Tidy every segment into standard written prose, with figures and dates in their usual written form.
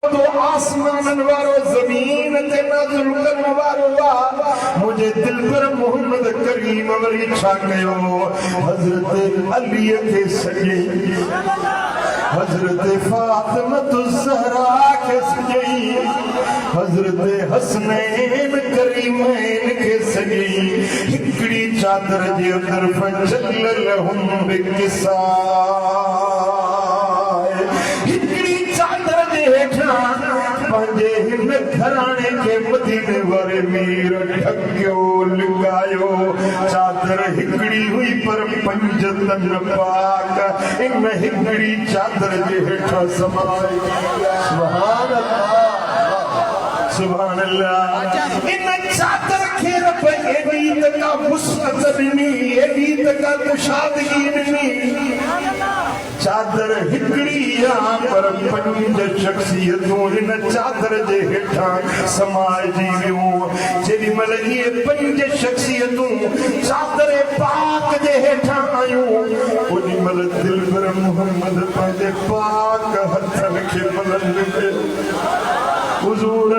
तो आसमान वारो जमीन ते नाज़िल करने वारो मुझे दिल पर मोहम्मद करीम वरी छा कयो हजरत अली के सजे हजरत फातिमा ज़हरा के सजे हजरत हसनैन करीमैन के सजे हिकड़ी चादर जे अंदर फजल लहुम बिकिसा पंजे हिन घराने के मदीने वाले मीर ढकियो लगायो चादर हिकड़ी हुई पर पंज तन पाक इन हिकड़ी चादर जे हेठा समाई सुभान अल्लाह सुभान अल्लाह इन चादर के रब एडी तका वुसअत ॾिनी एडी तका कुशादगी ॾिनी चादर हिकड़ी पर पंज शख्सियतूं हिन चादर जे हेठां समाइजी वियूं जेॾी महिल इहे पंज शख्सियतूं चादर पाक जे हेठां आयूं ओॾी महिल दिलबर मोहम्मद पंहिंजे पाक हथनि खे बुलंद कयो हुजूर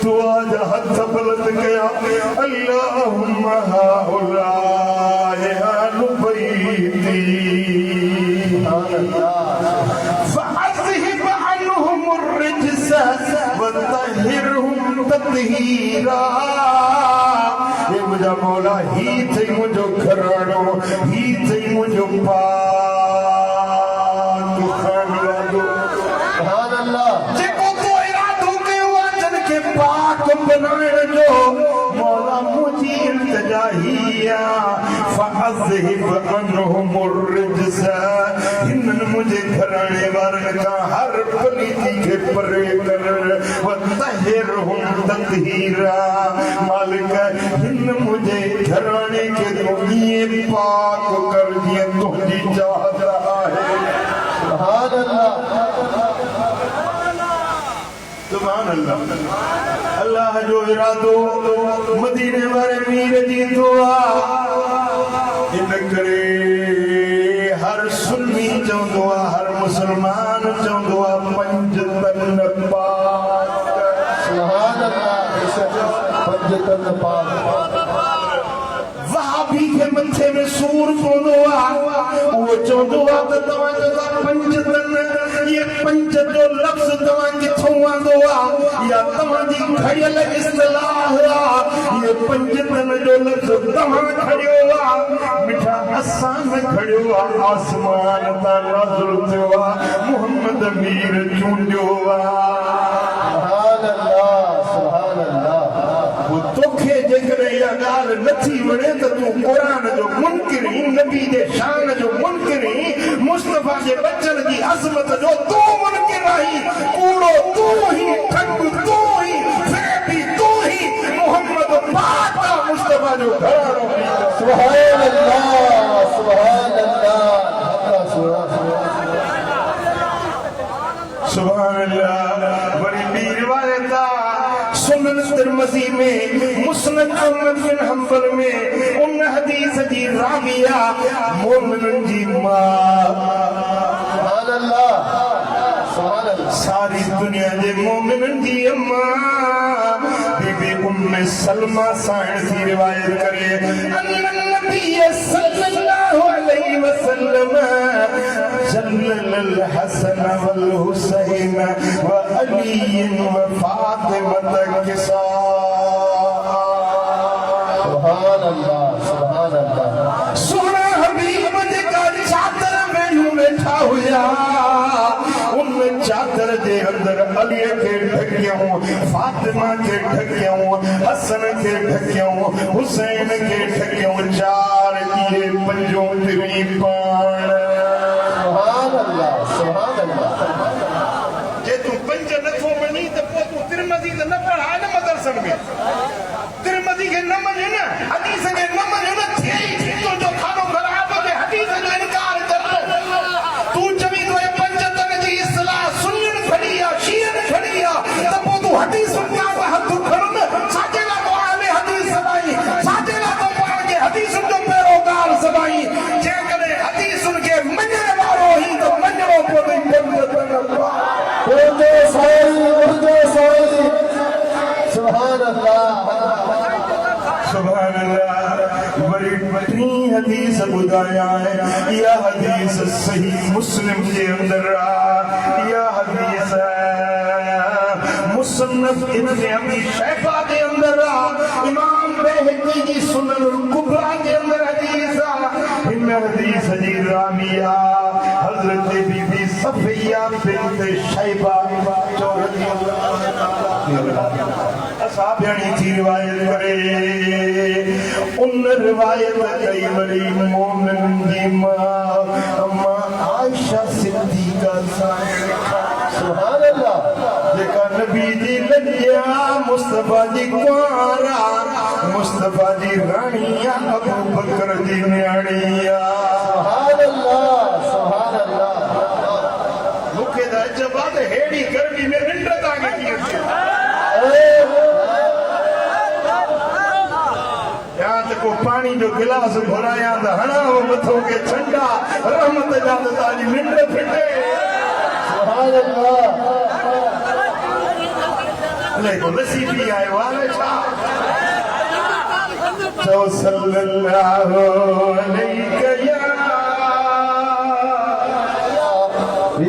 दुआ जा हथ बुलंद कया अल्लाहुम्मा हाउलाए अहलु बैती فأذهب عنهم الرجس وطهرهم تطهيرا ये मुझा मौला ही थई मुझो घराणो ही थई मुझो पाक खानवादो सुभान अल्लाह जेको तो इरादो कयो जन के पाक बनाइण जो मौला मुझी इल्तिजा हिया फअज़हिब अन्हुम الرجس हिनन मुझे घराने वारन का हर पलीती के परे कर वतहिरहुम ततहीरा मालिक हिन मुझे घराने के दुनिये पाक कर दिए तुझी चाहत है सुभान अल्लाह सुभान अल्लाह अल्लाह जो इरादो मदीने वाले मीर जी दुआ इन करे हर सुन्नी चवंदो आहे हर मुसलमान चवंदो आहे पंज तन पाक सुभान अल्लाह पंज तन पाक वहाबी के मथे में सूर पवंदो आहे उहो चवंदो आहे त तव्हांजो पंज तन ये पंज जो लफ़्ज़ तव्हां किथों आंदो आहे या तव्हांजी खड़ियल इस्तिलाह आहे ये पंज तन जो लफ़्ज़ तव्हां खड़ियो आहे मिठा असां न खड़ियो आहे आसमान तां नाज़िल थियो आहे मोहम्मद मीर चूंडियो आहे सुभान अल्लाह सुभान अल्लाह वो तोखे जेकॾहिं इहा ॻाल्हि नथी वणे त तूं क़ुरान जो मुनकिरी नबी जे शान जो मुनकिरी मुस्तफ़ा जे बचन जी अज़मत जो तूं मुनकिर आहीं कूड़ो तूं ही ठग तूं ही फरेबी तूं ही मोहम्मद पाक मुस्तफ़ा जो घराणो सुभान अल्लाह सुभान अल्लाह सुभान अल्लाह बड़ी बी रिवायत सुनन तिरमिज़ी में मुस्नद अहमद बिन हंबल में उन हदीस जी राविया मोमिनन जी मां सुभान अल्लाह सुभान अल्लाह सारी दुनिया जे मोमिनन जी अम्मा बीबी उम्मे सलमा साहिब जी रिवायत करे अन्न नबी सल्लल्लाहु अलैहि वसल्लम जल्लल हसन वल हुसैन व अली व फातिमा किसा सुभान अल्लाह सुभान अल्लाह सोना हबीब जे का चादर में बैठा हुआ उन चादर जे अंदर अली के ढकियूं फातिमा के ढकियूं हसन के ढकियूं हुसैन के ढकियूं चार दिए पंजों तिरी पाण सुभान अल्लाह सुभान अल्लाह जे तू पंज नथो मनी त पोइ तू तिरमिज़ी न पढ़ाए न मदरसन में तिरमिज़ी के न मने न हदीस के न मने न थे तो जो खानो खराब के हदीस जो इनकार कर तू चवी तो पंज तन जी इस्लाह सुन्नत खड़ी आ शियत खड़ी आ त पोइ तू हदीस का हथ खड़न साजे ला तो आले हदीस सदाई साजे ला तो पाण के हदीस जो पैरोकार सदाई जे कने हदीस के मने वारो ही तो मनो पोइ पंज तन सुभान अल्लाह। बड़ी टी हदीस ॿुधाया है, यह हदीस सही मुस्लिम के अंदर यह हदीस मुसन्नफ इब्न अबी शैबा के अंदर इमाम बैहक़ी की सुनन कुबरा के अंदर हदीस इन हदीस जी राविया हजरत बीबी सफिया बिन्त शैबा असाबियानी थी रिवायत करे। उन रिवायत कई वरी मोमिन जी मां आयशा सिद्दीक़ा सुभान अल्लाह जेका नबी जी लॻिया मुस्तफा जी कुंवारा मुस्तफा जी राणिया अबू बकर जी न्याणिया सुभान अल्लाह मूंखे त अजबा त हेड़ी गर्मी में निंड तव्हांखे कीअं थी या त को पानी जो गिलास भराया त हणा मथो के ठंडा रहमत जा त तव्हांजी निंड फिटे सुभान अल्लाह अलाए को नसीबी आयो आहे छा तो सल्लल्लाहु अलैहि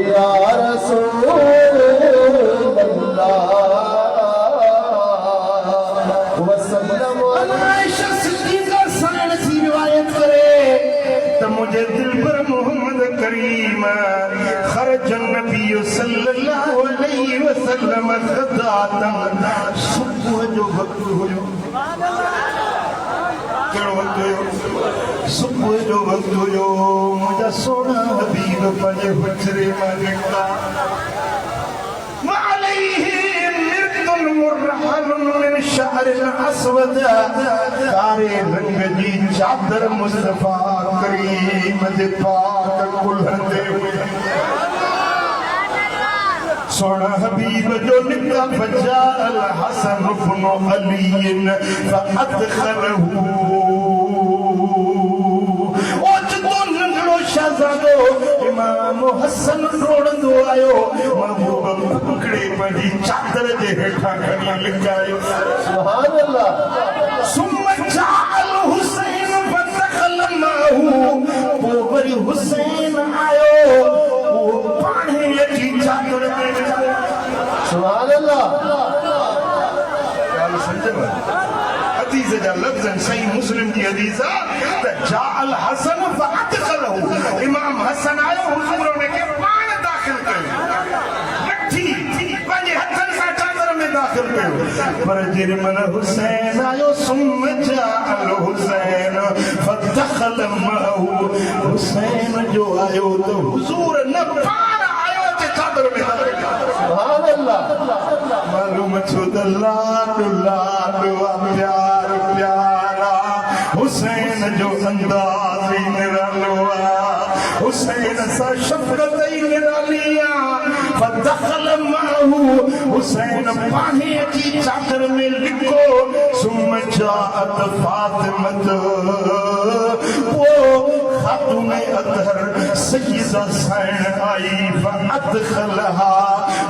या रसूल अल्लाह वसल्लम। आयशा सिद्दीक़ा साण सी रिवायत करे तो मुझे दिल पर मोहम्मद करीम खरज नबी सल्लल्लाहु अलैहि वसल्लम ग़दातन सुबह जो वक्त हुयो केड़ो वक्त हुयो सुबह जो वक्त हुयो मुझा सोना हबीब पंहिंजे हुजरे मां निकिता मिन शअर अस्वद कारे रंग जी चादर मुस्तफा करीम जे पाक कुल्हण ते सोना हबीब जो निकिता फजा अल हसन इब्न अली फअदखलहू शहजादो इमाम हसन रोड़ंदो आयो महबूब पकड़े पंहिंजी चादर जे हेठां खणी लिकायो सुभान अल्लाह। सुम्म जाल हुसैन फतखलमहू पोइ वरी हुसैन आयो वो पाणे अची चादर में सुभान अल्लाह ॻाल्हि सम्झव हदीस जा लफ़्ज़ सही मुस्लिम की हदीस त जाल हसन फअदखलहू इमाम हसन आयो हुजूर ने के पाण दाखिल कयो लठी पंहिंजे हथनि सां चादर में दाखिल कयो पर जेमल हुसैन आयो सुम जाल हुसैन फदखलमहू हुसैन जो आयो तो हुजूर न पाण आयो ते चादर में सुभान अल्लाह मालूम छो त लाडो लाडो प्यार प्यारा हुसैन जो अंदाज़ ही निरालो हुसैन सा शफकत ही निराली फदखल माहू हुसैन पानी की चादर में लिखो सुम जात फातिमत वो खातून अतहर सय्यदा सैन आई फअदखलहा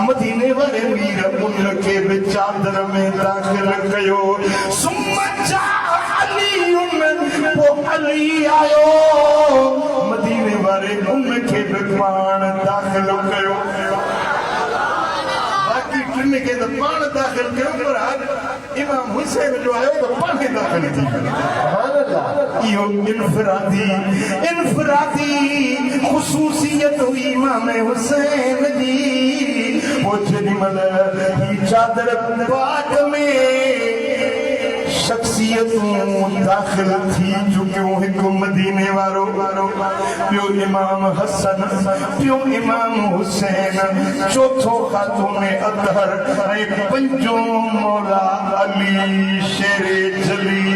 मदीने वाले मीर उनके भी चादर में दाखिल कयो सुम जा वो अली आयो मदीने वाले उनके भी पाण दाखिल कयो बाकी टिन के तो पाण दाखिल कयो पर इमाम हुसैन जो आयो तो पाण दाखिल थी इहो इनफरादी ख़ुसूसियत हुई इमाम हुसैन जी वो जेॾीमहिल ही चादर पाक में शख्सियतूं दाखिल थी चुकियूं हिकु मदीने वारो ॿियो इमाम हसन ॿियो इमाम हुसैन चौथो खातून अतहर ऐं पंजो मौला अली शेरे जली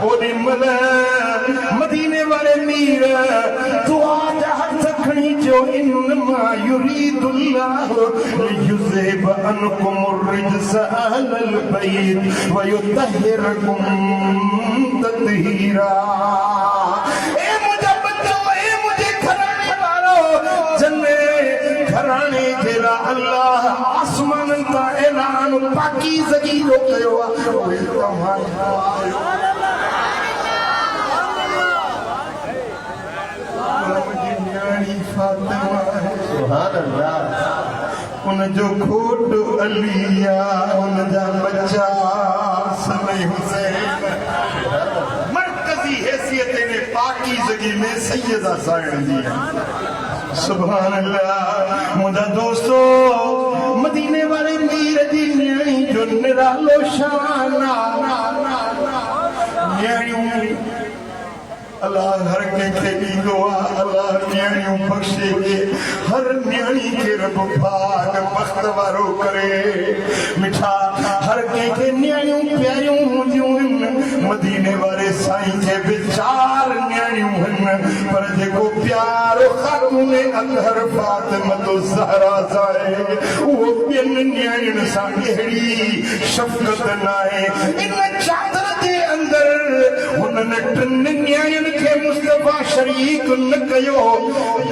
ओॾीमहिल मदीने वारे मीर दुआ जा हथ खणी जो इन्नमा युरीदुल्लाह लियुज़हिब अन्कुम الرجس أهل البيت ويطهركم تطهيرا ए मुझे बच्चों ए मुझे घराने वालों जन्ने घराने हाने तेरा अल्लाह आसमान का ऐलान पाकीज़गी जो कयो आहे सुभान अल्लाह उन जो खोट अलिया उन जा बच्चा समय हुसैन मरकजी हैसियत ने पाकीज़गी में सैयदा साइण दी है सुभान अल्लाह मुझा दोस्तों मदीने वाले मीर दी न्याणी जो निरालो शाना न्याणियों अल्लाह हर के ॾींदो आहे अल्लाह न्याणियूं बख़्शे के हर न्याणी के रब पाक बख़्त वारो करे मिठा हर के न्याणियूं प्यारियूं हूंदियूं आहिनि मदीने वारे साईं खे बि 4 न्याणियूं आहिनि पर जेको प्यार ख़ातून अतहर फातिमा ज़हरा सां उहो ॿियनि न्याणियुनि सां अहिड़ी शफ़क़त न आहे इन चादर जे अंदरि हुननि 3 न्याणियुनि के मुस्तफा शरीक न कयो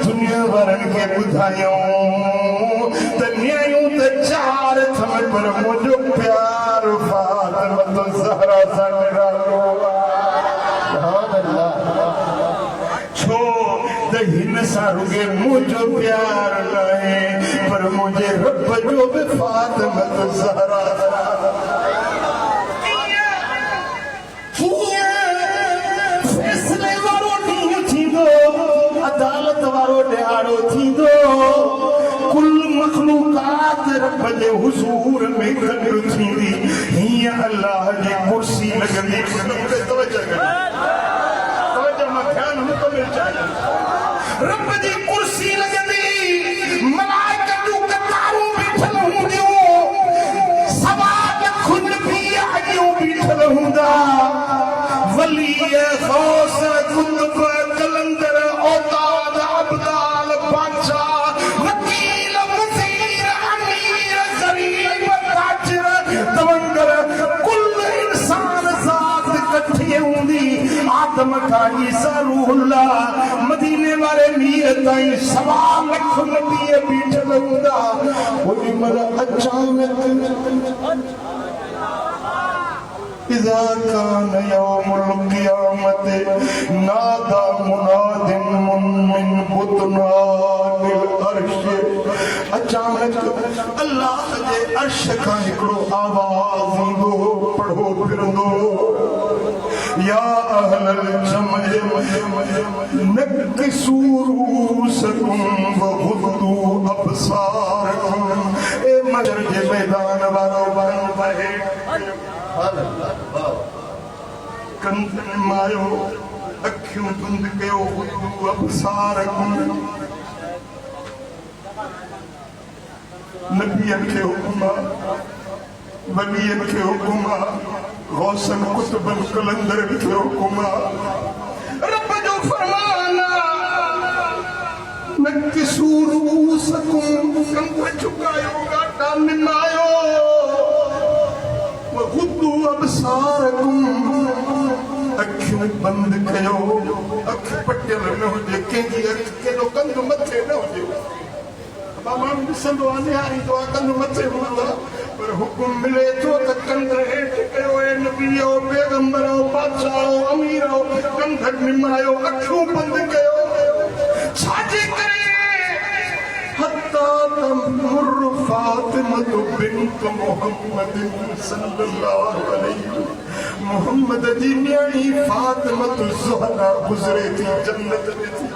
दुनिया वारनि खे ॿुधायूं त न्यायूं त 4 थम पर मुंहिंजो प्यार फातिमा ज़हरा सां निरालो छो त हिन सां रुगे मुंहिंजो प्यार न आहे पर मुंहिंजे रब जो बि फातिमा ज़हरा अदालत वारो ॾियारो थींदो कुल मखलूकात रब जे हुज़ूर में गॾु थींदी हीअं अल्लाह जी कुर्सी लॻंदी रब जी कुर्सी लॻंदी मलाइकतूं कतारूं बीठल हूंदियूं सवा लख नबी आहियूं बीठल हूंदा वली गौस कुतुब कलंदर औताद अब्दाल बादशाह वकील वज़ीर अमीर गरीब ताजिर तवंगर कुल इंसान ज़ात इकट्ठी हूंदी आदम खां ईसा रूहुल्लाह मदीने वाले मीर ताईं 1.25 लख नबी बीठल हूंदा ओॾी महिल अचानक इज़ा कान यौमुल क़ियामत नादा मुनादिन मिन बुतनानिल अर्श अचानक अल्लाह जे अर्श खां हिकिड़ो आवाज़ ईंदो पढ़ो फिरंदो या अहलल जमअ नक्किसू रूसकुम वग़ुद्दू अबसारकुम ए मगर जे मैदान वारो बहे कंधन मायो अखियूं बंद कयो अबसारकुम नबियनि खे हुकुम वलियनि खे हुकुम गौसन कुतुबन कलंदरनि खे हुकुम रब जो फरमान नक्किसू रूसकुम कंध झुकायो गाटा निमायो वग़ुद्दू अबसारकुम अखियूं बंद कयो अख पटियल न हुजे कंहिंजी अख केॾो कंधु मथे न हुजे माण्हू ॾिसंदो आहे निहारींदो आहे कंधु मथे हूंदो पर हुकुम मिले थो त कंधु हेठि कयो नबीओ पैगंबरो बादशाहो अमीरो कंधु निमायो अखियूं बंदि कयो छाजे करे हत्ता तमुर फातिमा बिन्त मुहम्मद सल्लल्लाहु अलैहि मुहम्मद जी न्याणी फातिमा ज़हरा गुज़रे थी जन्नत में थी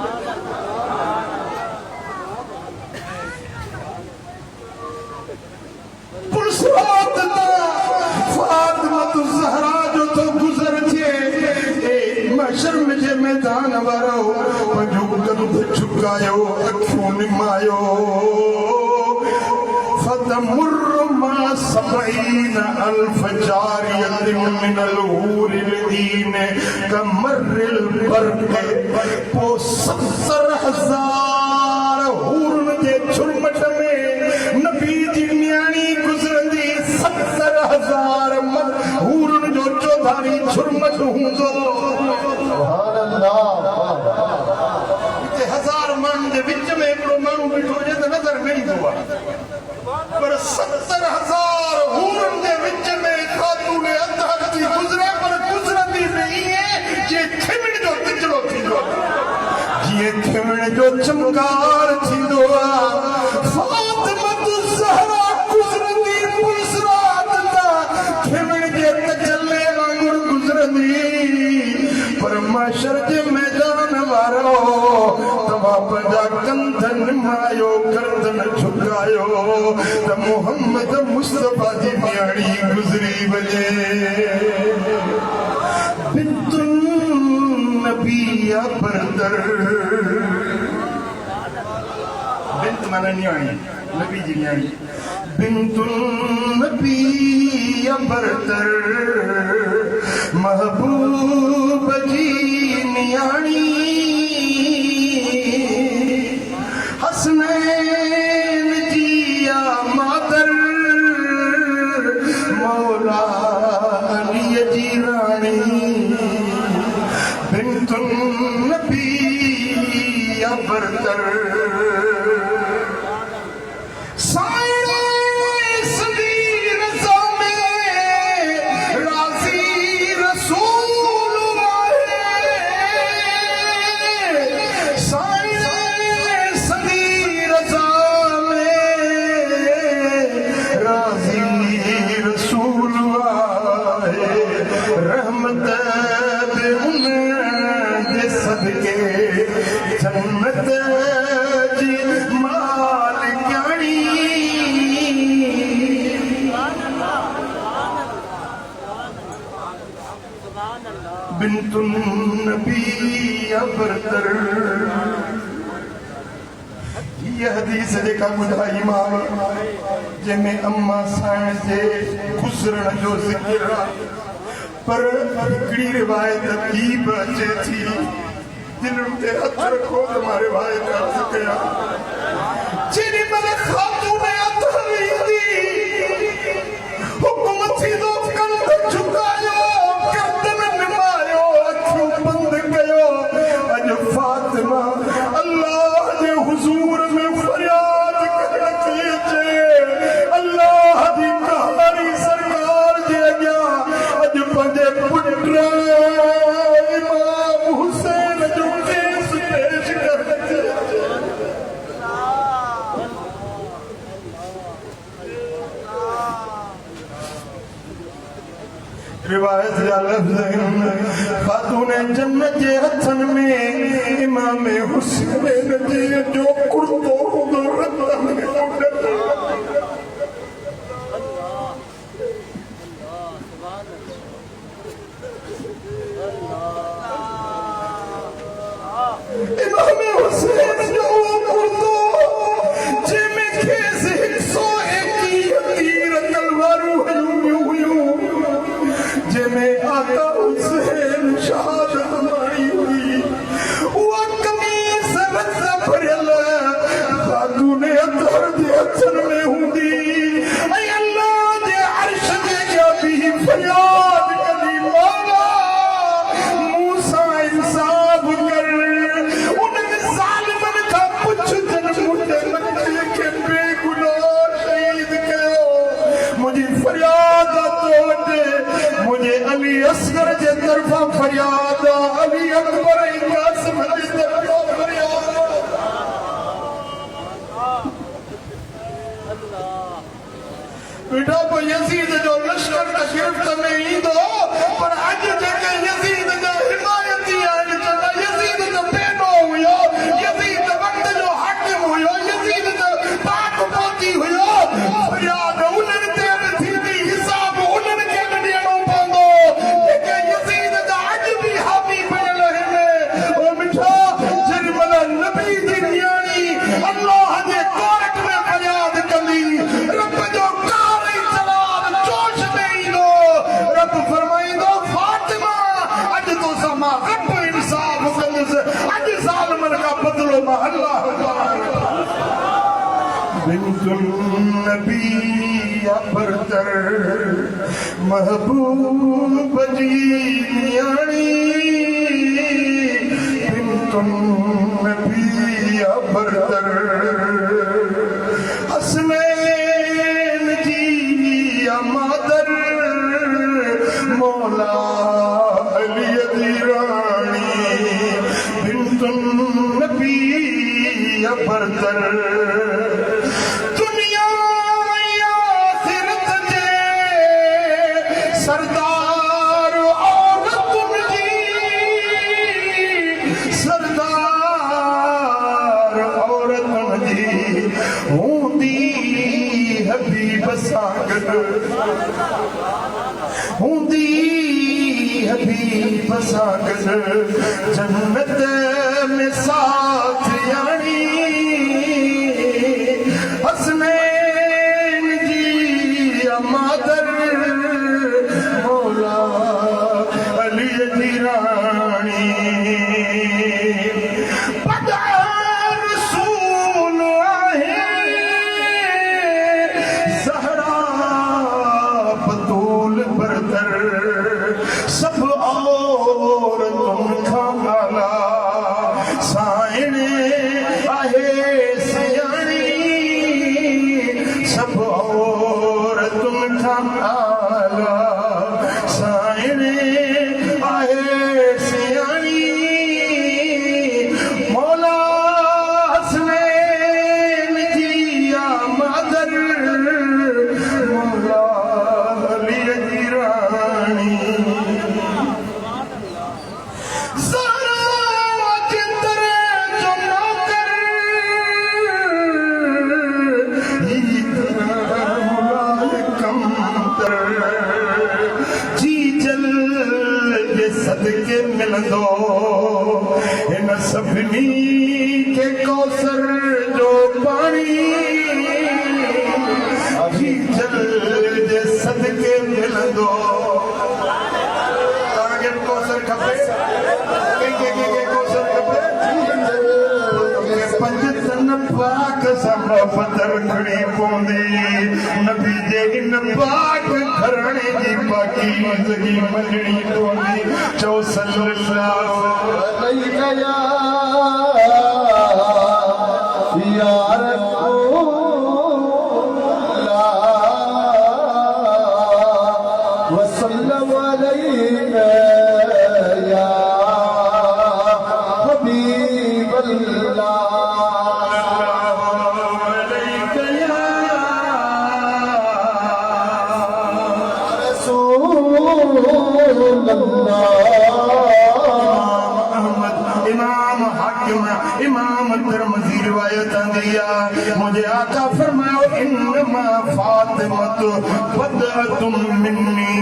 फातिमा ज़हरा जो तो गुज़र थिए महशर में जे मैदान वारो पंहिंजो कंधु झुकायो अखियूं निमायो फतमुर मा 70 अल्फ जारियतिन मिनल हूरिल दीन कमरिल बर्क़ पो 70,000 हूरन जे झुरमट में नबी जी न्याणी गुज़रंदी 70,000 हूरन जो चौधारी झुरमट हूंदो सुभान अल्लाह 1000 माण्हुनि जे विच में हिकिड़ो माण्हू बीठो हुजे त नज़र न ईंदो आहे न झुकायो त मोहम्मद मुस्तफा जी न्याणी गुजरी वञे बिंतुन नबी बरतर बिंत माना न्याणी नबी जी न्याणी बिंतुन नबी बरतर महबूब जी न्याणी हसनैन जिया मादर मौला अली जी रानी बिंतुन नबी बरतर जन्नत जी मालिकानी बिंतुन नबी बरतर ये हदीस जेका ॿुधाई मां जंहिंमें अम्मा साईं जे गुज़रण जो ज़िक्र पर हिकिड़ी रिवायत ॿी बि अचे थी दिल ते हथ रखो तुम्हारे भाई ने अर्ज किया जेडी मने खातून अतर ईंदी हुक्म थी दो कंध झुकायो गर्दन निमायो अखियूं बंद कयो अज फातिमा अल्लाह जे हुजूर में फरियाद करण थी अचे अल्लाह दी कहानी सरकार जे अॻियां अज पंहिंजे पुट इमाम हुसैन रिवायत जा लफ्ज़ खातून जन्नत जे हथन में इमाम हुसैन जी जो कुर्तो हूंदो रतन में इमाम हुसैन जो कुर्तो जंहिंमें खेस 121 तीर तलवारूं हलियूं हुयूं जंहिंमें आका हुसैन शहादत मारी हुई उहा कमीज़ रत भरियल खातून अतर जे हथन में हूंदी ऐं अल्लाह जे अर्श जे अॻियां बीही फरियाद कंदी मौला मूं सां इंसाफ़ कर उन्हनि ज़ालिमनि खां पुछ जन मुंहिंजे नंढे खे बेगुनाह शहीद कयो मुंहिंजी फरियाद तो वटि मुझे अली असगर जे तरफा फरियाद अली अकबर कासिम जे तरफा फरियाद बेटा को यजीद जो लश्कर का गिरफ्त में ईंदो पर अज जेके यजीद जा हिमायती आहिनि चवंदा यजीद जो बेनो हुयो यजीद वक्त जो हाकिम हुयो यजीद जो पाक पोती हुयो फरियाद उन्हनि ते थींदी हिसाब उन्हनि खे ॾियणो पवंदो जेके यजीद जा अॼु बि हामी पियल आहिनि ओ मिठा जेॾी महिल नबी जी न्याणी अल्लाह जे कोर्ट में फरियाद कंदी रब जो कार ई जलाल जोश में ईंदो रब फरमाईंदो फातिमा अॼु तोसां मां घटि इंसाफ़ कंदुसि अॼु ज़ालिमनि खां बदिलो मां अल्लाह बिंतुन नबी बरतर महबूब जी न्याणी बिंतुन नबी बरतर हसनैन जी मादर मौला अली जी रानी बिंतुन नबी बरतर सरदार औरतुन जी सागत हुंदी हबीब सागत जन्नत में साथ यानी हसनैन जी मादर मौला अली जी रानी सब और तुम खाला साइने आहे सियाणी सब और तुम खाला साइने आहे सियाणी मौला हसनैन जी मादर मौला अली जी रानी सदके मिलंदो इन सभिनी के कौसर जो पानी अभी जल जे सदके मिलंदो ताके कौसर खपे के कौसर खपे पंजतन पाक सब पतर खड़ी पौंदी नबी जे इन पाक घरणे जी पाकी मजगी मंजड़ी पौंदी चो सल्लल्लाहु अलैहि या रसूल वसल्लम अलैका या हबीबल्लाह इमाम तिरमिज़ी रिवायत दिया मुझे आका फरमाओ इन्नमा फातिमतु बदअतुम मिन्नी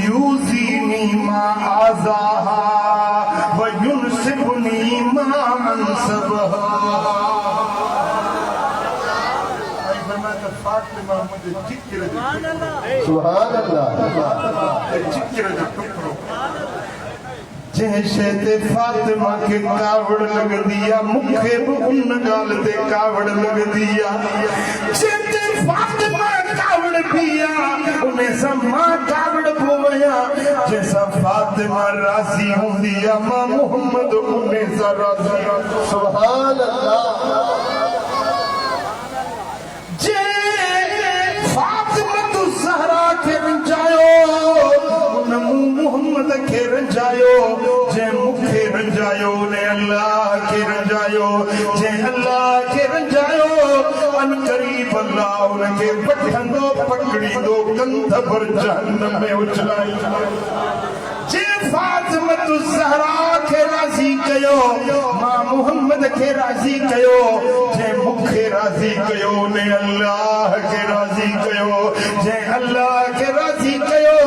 यूज़ीनी मा आज़ाहा व युनसिबुनी मा अंसबहा फातिमा मुझे जिक्र सुभान अल्लाह जिक्र जो टुकड़ो जैसे ते फातिमा के कावड़ लग दिया मुखे भी उन गाल ते कावड़ लग दिया जैसे फातिमा कावड़ पिया उन्हें सम्मा कावड़ बोया जैसा फातिमा राजी हुंदिया मां मोहम्मद उन्हें सा राजी सुभान अल्लाह जे फातिमा तु ज़हरा के रंजायो मोहम्मद के रंजायो जे मुखे रंजायो ने अल्लाह के रंजायो जे अल्लाह के रंजायो अन करीब अल्लाह उनके पठंदो पकड़ी दो कंध पर जहन्नम में उछलाई जे फातिमा तु ज़हरा के राजी कयो मां मोहम्मद के राजी कयो जे मुखे राजी कयो ने अल्लाह के राजी कयो जे अल्लाह के राजी कयो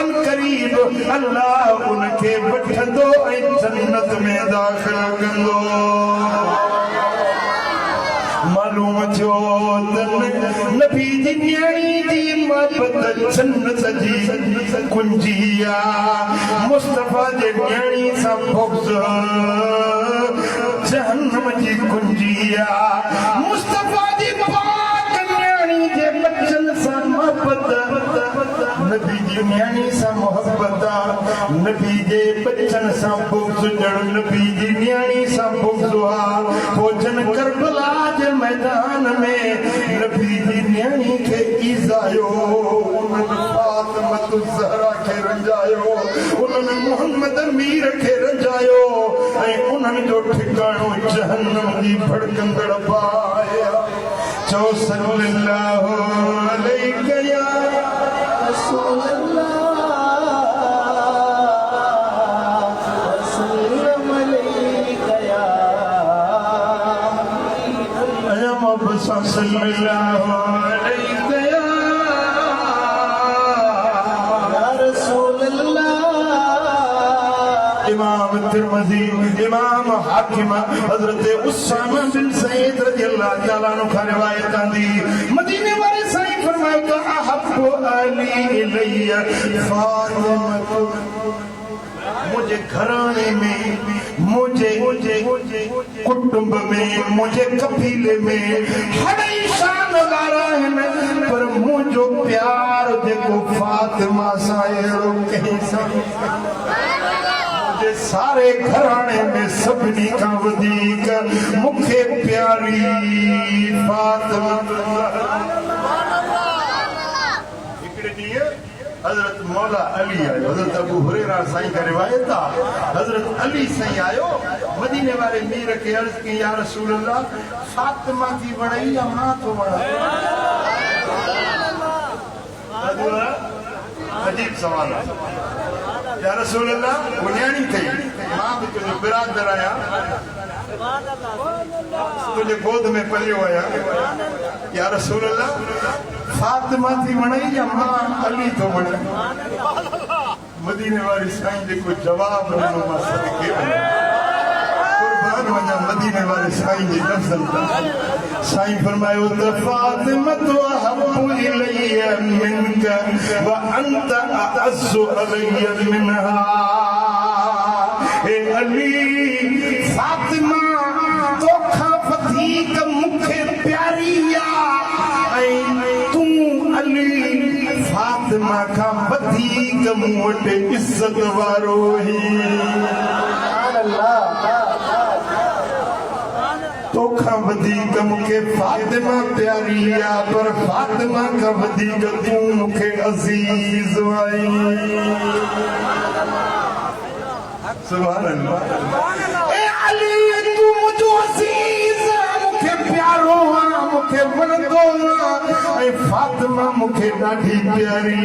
अन करीब अल्लाह उनके वठंदो ऐं जन्नत में दाखिल कंदो मालूम थियो नबी जी न्याणी जी मोहब्बत जन्नत जी कुंजिया मुस्तफा जे न्याणी सां बुग़्ज़ जहन्नम जी कुंजिया मुस्तफा जी पाक न्याणी जे बच्चन सां मोहब्बत नबी जी न्याणी सां मोहब्बत नबी जे बच्चन सां बुग़्ज़ जड़ नबी जी न्याणी सां बुग़्ज़ भोजन करबला जे मैदान में नबी जी न्याणी के ईज़ायो फातिमा तु ज़हरा के रंजायो उन्हनि मोहम्मद मीर के रंजायो ऐं उन्हनि जो ठिकाणो जहन्नम जी भड़कंदड़ बाया चो सल्लल्लाहु अलैहि या रसूल अल्लाह वसल्लम अलैका या सल्लल्लाहु अलैहि या तिरमिज़ी इमाम हाकिम हजरत उसामा बिन ज़ैद रज़ियल्लाहु तआला अन्हु का रिवायत आंदी मदीने वाले साईं फरमाया तो अहब्बु अली इलैया फातिमा मुझे घराने में मुझे कुटुंब में मुझे कबीले में हड़ई शान गारा है पर मुझो प्यार देखो फातिमा सायो कहीं मुझे सारे घराने में सबनी का वधीक मुखे प्यारी फातिमा हजरत मौला अली आयो हजरत अबू हुरैरा साईं का रिवायत है हजरत अली साईं आयो मदीने वाले मीर के अर्ज की या रसूल अल्लाह फातिमा की बड़ाई या मां तो बड़ा अजीब सवाल है या रसूल अल्लाह बुनियादी थी मां भी तुझे बिरादर आया तुझे गोद में पलियो आया या रसूल अल्लाह फातिमा थी वणाई या मां अली तो वणे मदीने वाली साईं जेको जवाब ॾिनो मां सदके कुर्बान वञा मदीने वाले साईं जी नज़र साईं फरमायो त फातिमा तो अहब्बु इलैया मिनका व अंत अअज़्ज़ु अलैया मिनहा ए अली फातिमा तोखा वधीक मूंखे प्यारी फातिमा का वधीक मूं वटि इज्जत वारो ही तोखा वधीक मूंखे फातिमा प्यारी आ पर फातिमा का वधीक तूं मूंखे अज़ीज़ आई सुभान अल्लाह ए अली तूं मुझो अज़ीज़ मूंखे प्यारो आ मूंखे वणंदो ऐं फातिमा मूंखे ॾाढी प्यारी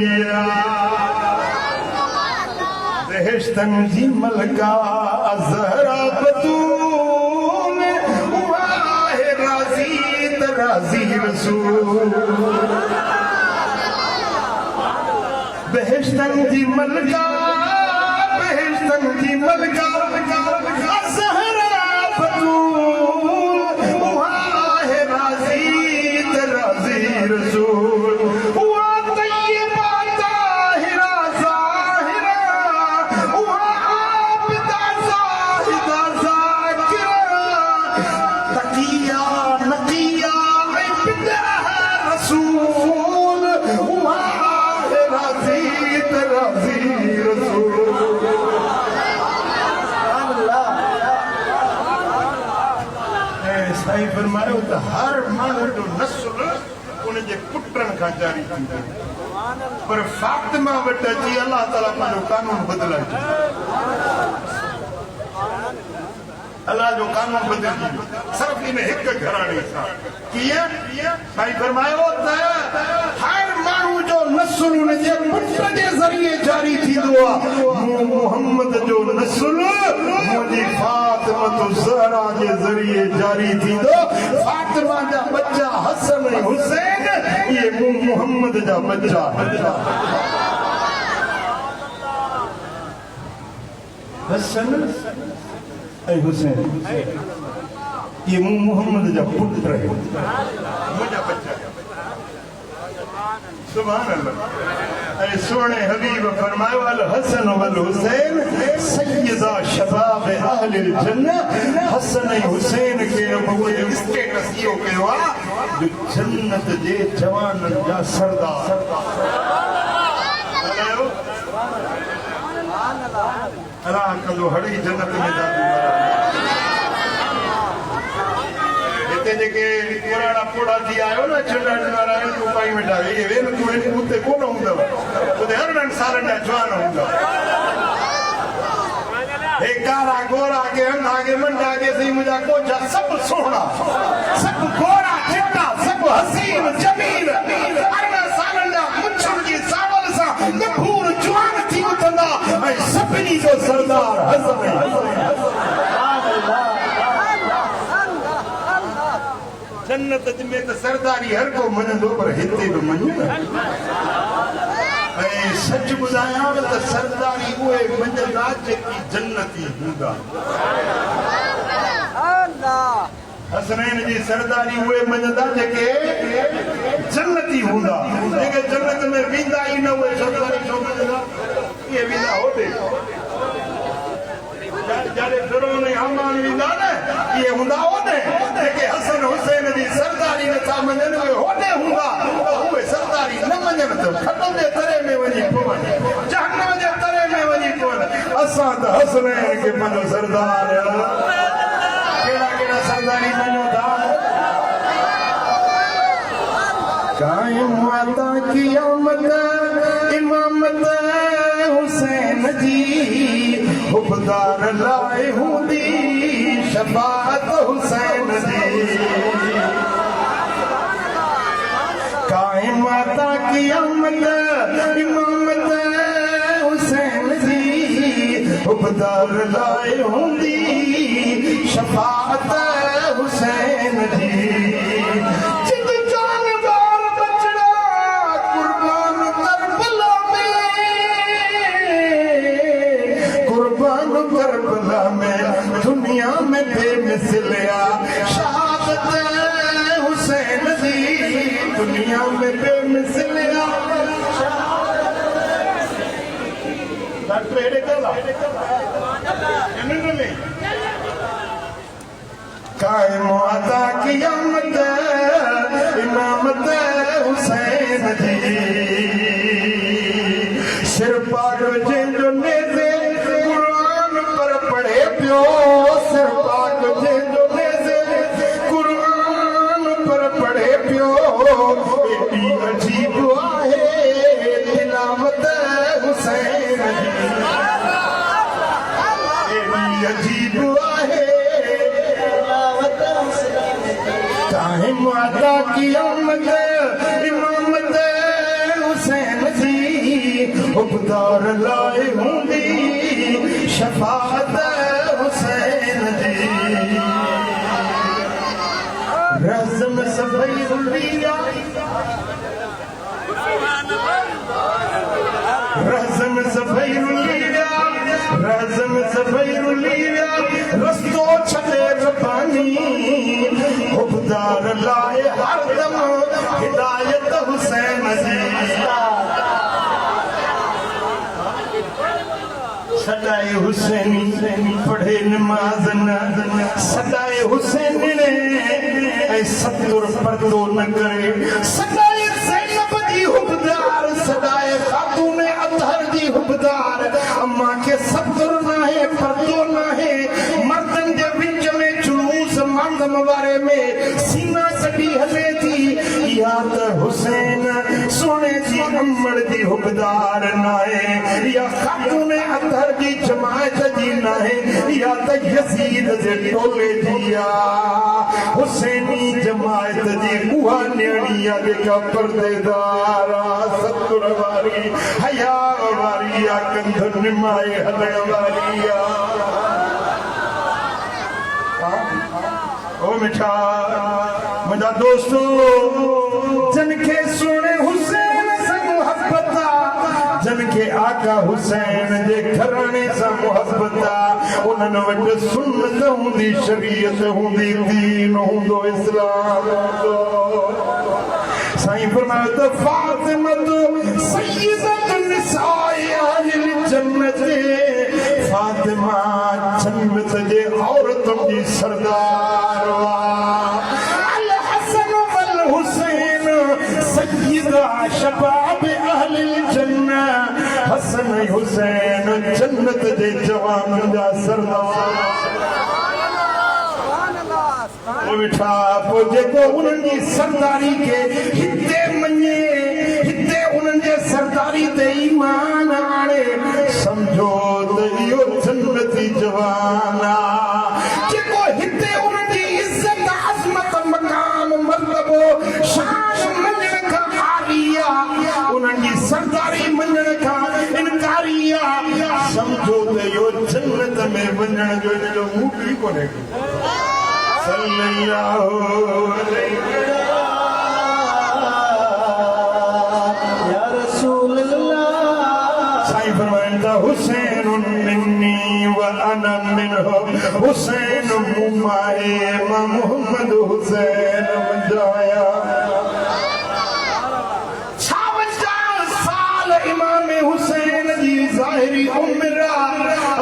बेहिश्तन जी मलका ज़हरा बतूल उहा आहे राज़ी त राज़ी रसूल बेहिश्तन जी मलका ज़हरा बतूल उहा आहे राज़ी त राज़ी रसूल उहा तय्यबा ताहिरा ज़ाहिरा उहा आबिदा ज़ाहिदा ज़ाकिरा तकिया नकिया ऐं बिदा रसूल उहा आहे राज़ी त राज़ी रसूल साईं फरमायो त हर माण्हू जो नस्ल उनजे पुटनि खां जारी थींदो पर फातिमा वटि अची अलाह ताला पंहिंजो कानून बदिलाए अलाह जो कानून बदिलजी सिर्फ़ इन हिकु घराणे सां कीअं साईं फरमायो त हर माण्हू जो नस्ल उनजे पुट जे ज़रिए जारी थींदो आहे मोहम्मद जो नस्ल मुंहिंजी फातिमा ज़हरा जे ज़रिए जारी थींदो फातिमा जा बच्चा हसन ऐं हुसैन इहे मोहम्मद जा बच्चा हसन ऐं हुसैन ये मोहम्मद जा पुट रहे मुंहिंजा बच्चा सुभान अल्लाह ऐं सोने हबीब फरमायो अल हसन वल हुसैन सय्यदा शबाब अहलिल जन्नह हसन ऐं हुसैन खे अबूअ जो स्टेटस इहो कयो आहे जो जन्नत जे जवाननि जा सरदार अलाह कदो हड़ी जन्नत में जादू हिते जेके पुराणा पोड़ा थी आयो न चंडा वारा उपाई में डाले ये वेन तू उते कोन हूंदव उते हरनि सालनि जा जवान हूंदव हे कारा गोरा के अंधा के मंडा के सही मुझा कोचा सब सोहना सब गोरा चिट्टा सब हसीन जमील अरना सालनि जा मुछुनि जी सावल सां गंभूर जवान थी उथंदा ऐं सभिनी जो सरदार हसन जन्नत में तो सरदारी हर को मनंदो पर हिते भी मञ सच ॿुधायां त सरदारी उहे मञंदा जेकी जन्नती हूंदा। हसनैन जी सरदारी उहे मञंदा जेके जन्नती हूंदा। जेके जन्नत में वेंदा ई न उहे सरदारी छो मञंदा? इहे वेंदा होॾे जाॾे फिरौन ऐं हामान वेंदा न, इहे हूंदा होॾे। जेके हसन हुसैन जी सरदारी नथा मञनि उहे होॾे हूंदा। उहे सरदारी न मञनि त खटम जे तरे में वञी पवनि, जहन्नम जे तरे में वञी पवनि। असां त हसनैन खे पंहिंजो सरदार कहिड़ा सरदारी मञो था? कायम आता क़यामत इमामत हुसैन जी, हुबदार लाए हूंदी शफाअत हुसैन जी। कायम आता क़यामत इमामत हुसैन जी, हुबदार लाए हूंदी शफाअत हुसैन जी। जिद जान बार बचड़ा कुर्बान करबला में, कुर्बान करबला में दुनिया में बेमिसलिया शहादत हुसैन जी, दुनिया में बेमिसलिया। डॉक्टर एड़े कला इन्होंने कायम आता क़यामत इमामत हुसैन जी, सिर पाक जंहिंजो नेज़े कुरान पर पढ़े पियो, सिर पाक जंहिंजो नेज़े कुरान पर पढ़े पियो। एॾी अजीब आहे तिलावत हुसैन जी, एॾी अजीब आहे कायम आता क़यामत इमामत हुसैन जी, हुबदार लाए हूंदी शफाअत हुसैन जी। रज़म सभई रुलिया, रज़म सभई रुलिया, रज़म सभई रुलिया, रस्तो छॾे रबानी, हुबदार लाए हरदम हिदायत हुसैन जी। सदाए हुसैनी पढ़े नमाज न, सदाए हुसैनी ने सतुर पर्दो न करे। सदाए ज़ैनब जी हुबदार, सदाए खातून अतहर जी हुबदार। अम्मा के सतुर न है, पर्दो न है, मर्दन जे विच में जुलूस मर्दम वारे में सीना कटी हले थी। या त हुसैन सोने जी अम्मड़ जी हुबदार न है, या खातून अतहर जी जमायत जी न है, या त यजीद जे टोले जी आ। हुसैनी जमायत जी उहा न्याणी आ जेका पर्देदार आ, सतुर वारी, हया वारी आ, कंध निमाए हलण वारी आ। ओ मिठा मुंहिंजा दोस्तो, जिनखे सुणे हुसैन सां मुहबत आ, जिनखे आका हुसैन जे घराणे सां मुहबत आ, उन्हनि वटि सुन्नत हूंदी, शरीयत हूंदी, दीन हूंदो, इस्लाम हूंदो। साईं फरमायो त फातिमत सय्यदतु निसाए अहलिल जन्नत, फातिमा जन्नत जे औरतुनि जी सरदार वा। अल हसन वल हुसैन सय्यदा शबाब अहलिल जन्नत, हसन हुसैन जन्नत जे जवाननि जा सरदार। वेठा पोइ जेको उन्हनि जी सरदारी खे हिते मञे, हिते उन्हनि जे सरदारी ते ईमान आणे, सम्झो त इहो जन्नती जवान आ। जेको हिते उन्हनि जी इज़त अज़मत मकाम मर्तबो शान मञण खां आरी आ, उन्हनि जी सरदारी मञण खां इनकारी आ, सम्झो त इहो जन्नत में वञण जो इनजो मूड ई कोन्हे। सल्लल्लाहु अलैहि या रसूल अल्लाह। हुसैन मिन्नी व अना मिन्हु हुसैन मुमाए मोहम्मद हुसैन वजाया 56 साल इमाम हुसैन जी ज़ाहिरी उम्र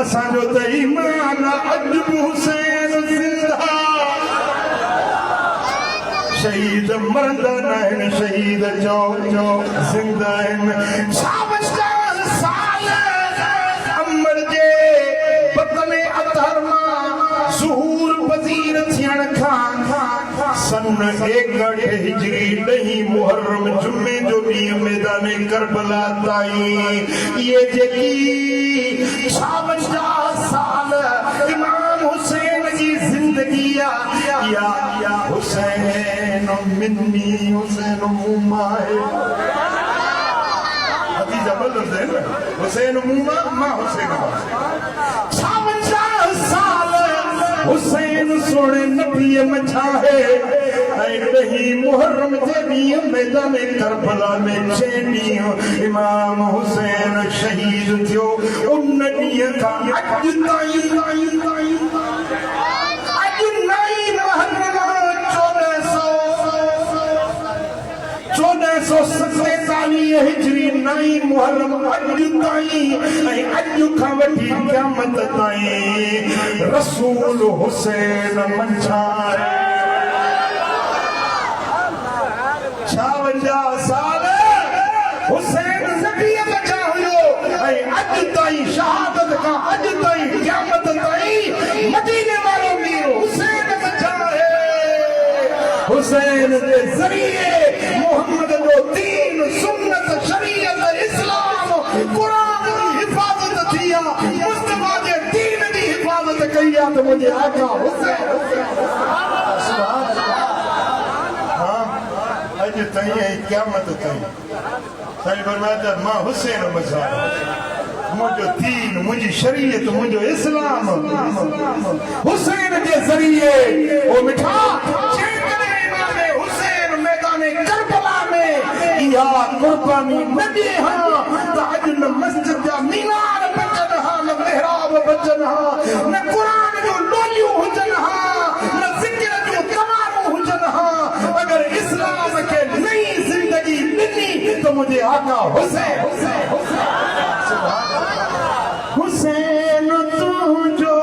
असांजो त ईमान अॼु बि हुसैन ज़िंदा शहीद मरंदा न आहिनि शहीद चओ ज़िंदा आहिनि 56 साल अमर जे बतन अतहर मां ज़हूर वज़ीर थियण खां सन 61 हिजरी 10 मुहर्रम जुमे जो ॾींहुं मैदान करबला ताईं ये जेकी 56 साल इमाम हुसैन जी ज़िंदगी या हुसैन मिन्नी हुसैन मुमाए अति जबरदस्त है ना हुसैन मुमा मां हुसैन 56 साल हुसैन सोने नबी मचा है दही मुहर्रम जे ॾींहुं मैदान करबला में 6 ॾींहं इमाम हुसैन शहीद थियो उन ॾींहं खां अॼु ताईं अॼु 1447 हिजरी 9 मुहर्रम अॼु ताईं ऐं अॼु खां वठी क़यामत ताईं रसूल हुसैन मंझा 56 साल हुसैन नबी बचा हुयो ऐं अॼु ताईं शहादत खां अॼु ताईं क़यामत ताईं मदीने वारो मीर हुसैन बचा है हुसैन जे ज़रिए मोहम्मद जो दीन सुन्नत शरीयत इस्लाम कुरान जी हिफ़ाज़त थी आहे मुस्तफ़ा जे दीन जी हिफ़ाज़त कई आहे त मुंहिंजे आका हुसैन अॼु ताईं ऐं क़यामत ताईं साईं फरमाया मां हुसैन बचा मुंहिंजो दीन मुंहिंजी शरीयत मुंहिंजो इस्लाम हुसैन जे ज़रिए ओ मिठा करबला में इहा कुर्बानी न ॾे हा त अॼु न मस्जिद जा मीनार बचनि हा न मेहराब बचनि हा न क़ुरान जो लोलियूं हुजनि हा न ज़िक्र जूं तमामूं हुजनि हा अगरि इस्लाम खे नई ज़िंदगी ॾिनी त मुंहिंजे आका हुसैन हुसैन तुंहिंजो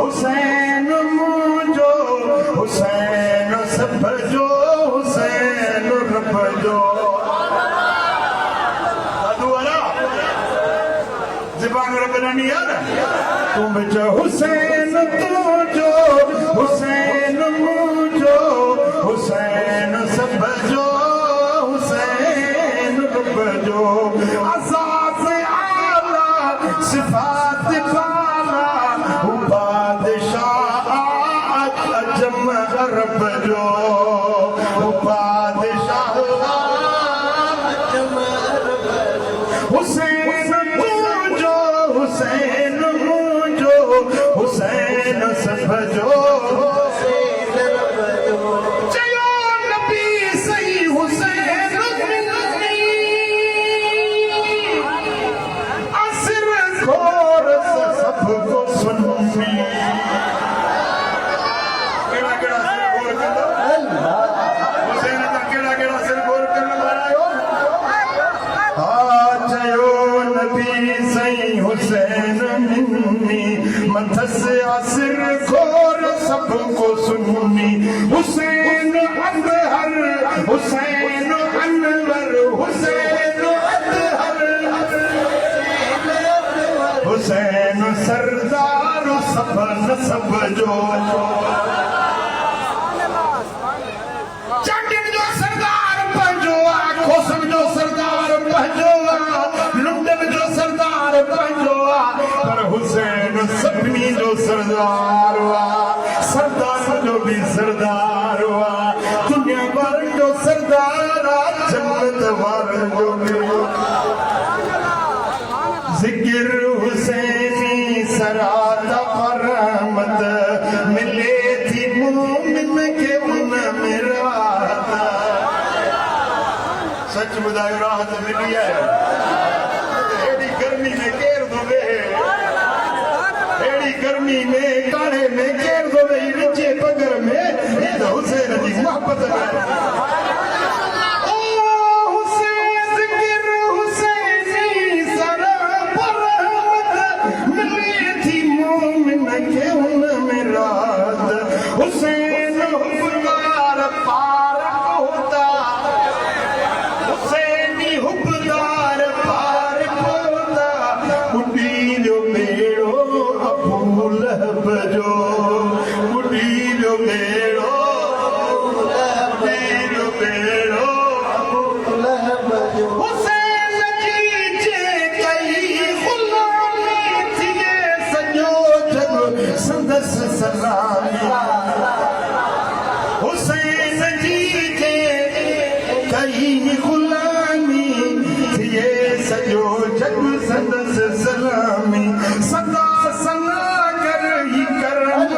हुसैन मुंहिंजो हुसैन सभ जो हुसैन रब जो दादू वाला ज़बान रबनी है ना तुम जो हुसैन तुझो हुसैन मुझो हुसैन सब जो हुसैन रब जो अज़ाज़ आला सिफात बाला बादशाह अजम अरब जो हुसैन मुझो हुसैन मुझो हुसैन सब जो चयो नबी सही हुसैन असर खोर सबको सुन्नी हुसैन मिन्नी मथस असर खोर सबको सुन्नी हुसैन अतहर हुसैन अनवर हुसैन अतहर हुसैन सरदार सब नसब जो चंडिन जो सरदार पंहिंजो आहे खोसन जो सरदार पंहिंजो आहे लुंडन जो सरदार पंहिंजो आहे पर हुसैन सभिनी जो सरदार आहे सरदार जो बि सरदार आहे दुनिया वारनि जो सरदार आहे जन्नत वारनि जो बि ज़िक्र हुसैनी सरात रहमत मिले थी मोमिन के उन में राहत सच ॿुधायो राहत मिली आहे एड़ी गर्मी में केर दोवे एड़ी गर्मी में काढ़े में केर दोवे रिचे पगर में ये तो हुसैन जी मोहब्बत है हुसैन हुब्बदार पार होता हुसैनी हुब्बदार पार होता बुढ़ी जो बेड़ो अबू लहब जो बुढ़ी जो बेड़ो अबू लहब जो हुसैन जी जे कई गुलामी थिए सॼो जग संदसि सलामी हुसैन जी के कई गुलामी थिए सॼो जग संदसि सलामी सदा सना कर ही करम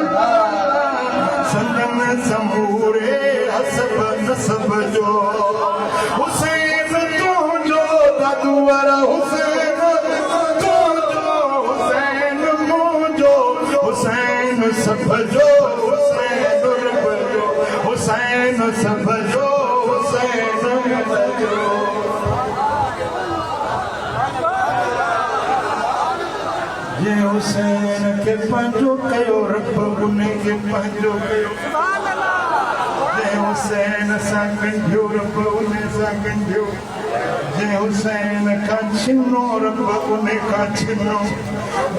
संदन समूरे हसब नसब जो हुसैन तुंहिंजो दादूअर हुसैन तुंहिंजो हुसैन मुंहिंजो हुसैन सब जो हुसैन हुसैन सब जो हुसैन जो ये हुसैन के पंजो कयो रब उन्हें के पंजो कयो ये हुसैन सा कंढियो रब उन्हें सा कंढियो ये हुसैन का छिनो रब उन्हें का छिनो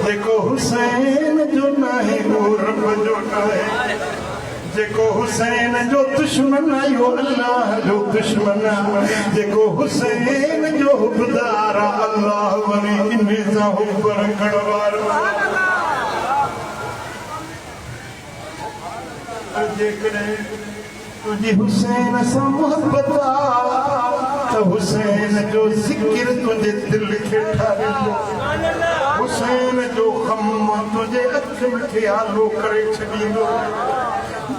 जेको हुसैन जो नाहे वो रब जो नाहे जेको हुसैन जो दुश्मन आयो अल्लाह जो दुश्मन जेको हुसैन जो हुब्बदार अल्लाह वरी इन्हें सा हुब्ब रखण वारो जेकॾहिं तुंहिंजी हुसैन सां मोहब्बत तो हुसैन जो ज़िक्र तुझे दिल खे ठारींदो हुसैन जो ग़म तुझे अख में ख़्यालो करे छॾींदो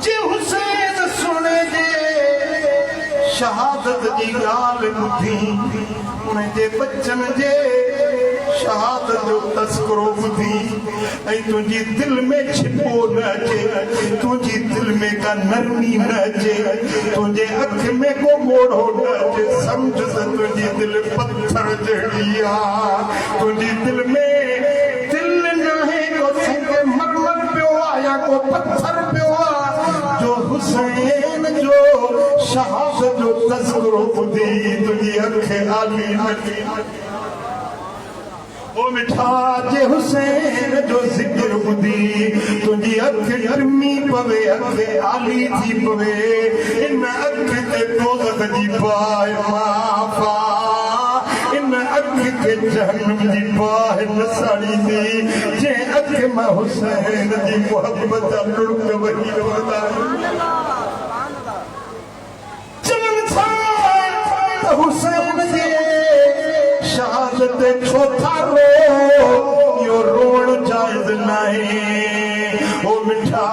जे हुसैन सुने जे शहादत जी ॻाल्हि ॿुधी उनजे बचन जे शहादत जो तस्करो ॿुधी ऐं तुंहिंजी दिल में छिपो न अचे तुंहिंजी दिल में का नरमी न अचे तुंहिंजे अख में को मोड़ो न अचे सम्झ त तुंहिंजी दिल पत्थर जहिड़ी आहे तुंहिंजी दिल में दिल नाहे को संग मरमर पियो आहे या को पत्थर पियो आहे जो हुसैन जो शहादत जो तस्करो ॿुधी तुंहिंजी अख आली न थी ओ मिठा जे हुसैन जो ज़िक्र ॿुधी तुंहिंजी अख गर्मी पवे अख आली थी पवे इन अख ते दोज़ख जी बाहि माफ़ा इन अख के जहन्नम जी बाहि न साड़ींदी जंहिं अख मां हुसैन जी मोहब्बत लुड़क वही वदा चवनि था त हुसैन जे शहादत छो था रो यो रोण जायज़ नाहे ओ मिठा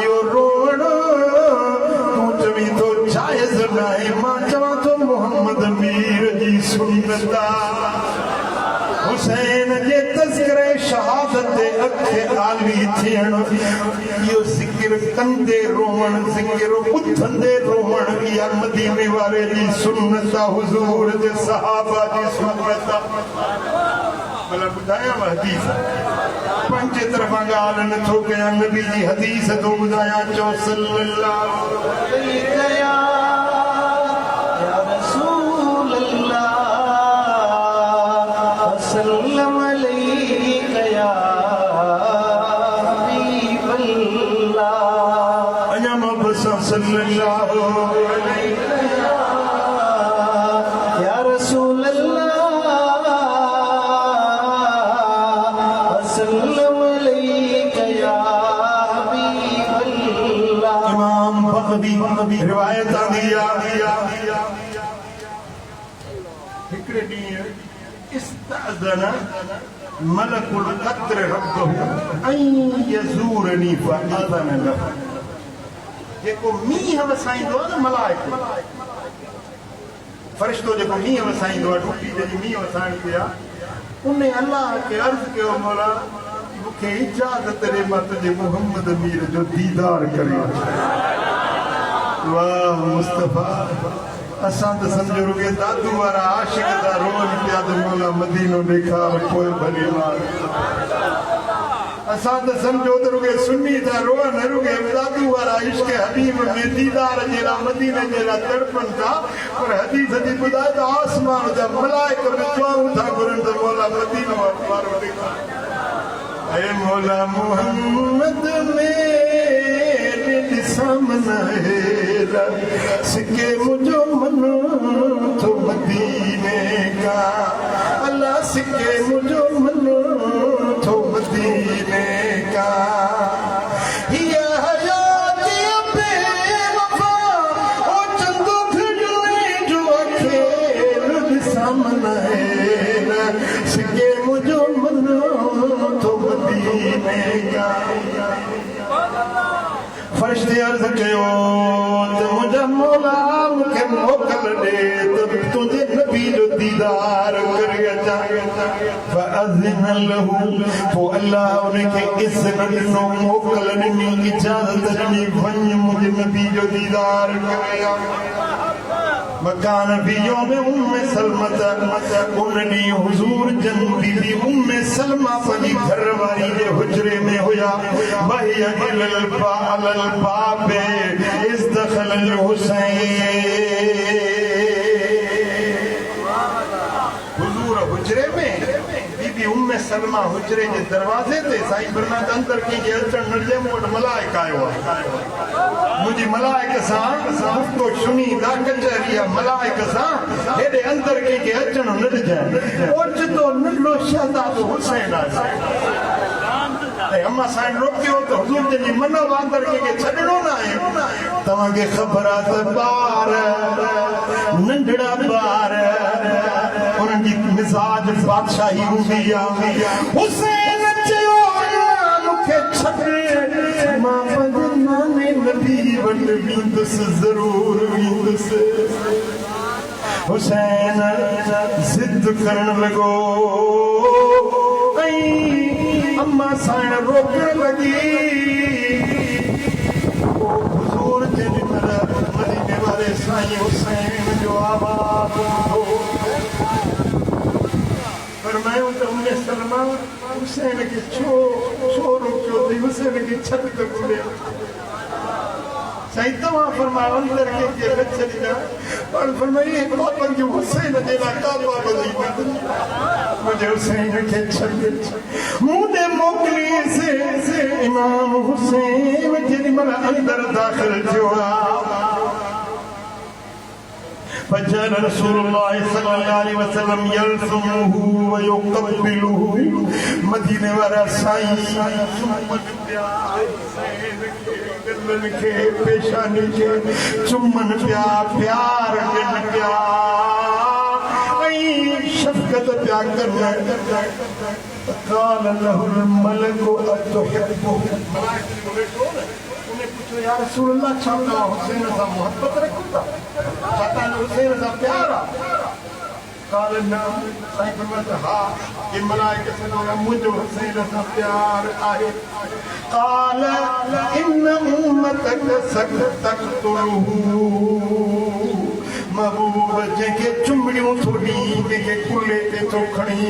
यो रोण तूं चवीं थो जायज़ नाहे मां चवां थो मोहम्मद मीर जी सुन्नत हुसैन जे तज़किरे शहादत ते अख आली थियण इहो ज़िक्र कंदे रोवण ज़िक्र ॿुधंदे रोवण इहा मदीने वारे जी सुन्नत हुज़ूर जे सहाबा जी सुन्नत भला ॿुधायां हदीस पंहिंजे तरफ़ां ॻाल्हि नथो कयां नबी जी हदीस थो ॿुधायां चओ सल्लल्लाहु अलैहि या रसूल अल्लाह सल्लम अलैका या हबीब अल्लाह अञा मां बस सल्लल्लाहु अलैहि या रसूल अल्लाह रिवायत आंदी हिकिड़े ॾींहुं इस्तअज़न मलकुल क़द्र रब्बहु ऐं यज़ूरनी फ़अज़न लहु जेको मींहुं वसाईंदो आहे न मलाइको फरिश्तो जेको मींहुं वसाईंदो आहे टूटी जॾहिं मींहुं वसाइणी आहे उन्हें अल्लाह के अर्ज किया मौला मुखे इजाजत रे मत जे मोहम्मद मीर जो दीदार करे। वाह मुस्तफा असां त समझो रुगे दादू वारा आशिक दा रोन पिया तो मौला मदीनो देखा कोई भली मार। असां त समझो त रुगे सुन्नी दा रोन रुगे दादू वारा इश्क हबीब में दीदार जेला मदीने जेला तड़पन था। पर हदीस दी बुधाए तो आसमान दा मलाइका में दुआऊं था गुरन तो मौला मदीनो वारो देखा। ऐ मौला मोहम्मद मेरे सामने सिके मुझो मन तो मदीने का। अल्लाह सिके मुझो मन तो मदीने का। या हयात बेवफा ओ चंदो फिरने जो अखेर सामने सिके मुझो मन तो मदीने का। फरिश्ते अर्ज कयो तो मुझा मौला मुखे मोकल दे तो तुझे नबी जो दीदार करे अचा। फअज़िन लहू तो अल्लाह उनके इज़्ज़त ॾिनो मोकल ॾिनी इजाज़त ॾिनी वञ मुझे नबी जो दीदार करे। मकान भी योमे उम्मे सलमत उन्नी हुजूर जन बीबी उम्मे सलमा पंहिंजी घरवारी जे हुजरे में हुया। वहिया इलल बाबे इस्तखल हुसैन। हुजूर हुजरे में बीबी उम्मे सलमा हुजरे जे दरवाजे ते साईं फरमाता अंदर की जे अचण नजे मोट मलाइका आयो मुझी मलाइका सां तो सुनी दा कचहरिया मलाइका सां हेडे अंदर के अचण न जाए। ओच तो नंढो शहजादो हुसैन आहे। अम्मा साईं रोकियो तो हुजूर जी मन वांदर के छडणो ना है। तवा के खबर आ त बार नंढड़ा बार उन जी मिजाज बादशाही हुंदी आ। हुसैन चयो मुखे छड मां बदना ने नबी वट विंदुस जरूर विंदुस। हुसैन जिद करण लगो अम्मा साईं रोकण लगी। हुजूर जे मदीने वाले साईं हुसैन जो आवाज हो फरमायो तो उन्हें सलमा हुसैन के छो रोकियो थी हुसैन की छत ते बुले साईं तव्हां फरमायो अंदर के छड़ी ना पर फरमाई पापन जो हुसैन जे ला काबा बनी मुझे हुसैन के छड़ मुझे मोकली से इमाम हुसैन जेडी मन अंदर दाखिल थियो। फजर रसूलुल्लाह सल्लल्लाहु अलैहि वसल्लम यल्फुहु व युक़ब्बिलुहु। मदीने वाला साईं चुम्मन पिया हुसैन के गलन के पेशानी के चुम्मन पिया प्यार ॾिन पिया ऐं शफ़क़त पिया करन। क़ाल लहुल मलकु अतुहिब्बु। उन्हें पूछो या रसूलल्लाह छा तव्हां हुसैन सां मोहब्बत रखो था छा तव्हां हुसैन सां प्यार आहे। क़ाल न साईं फरमाता हा कि मलाइका सॼो मुंहिंजो हुसैन सां प्यार आहे। क़ाल इन उम्मतक तक़तुलुहु। महबूब जेके चुमड़ियों थोड़ी जेके कुले ते तो खणी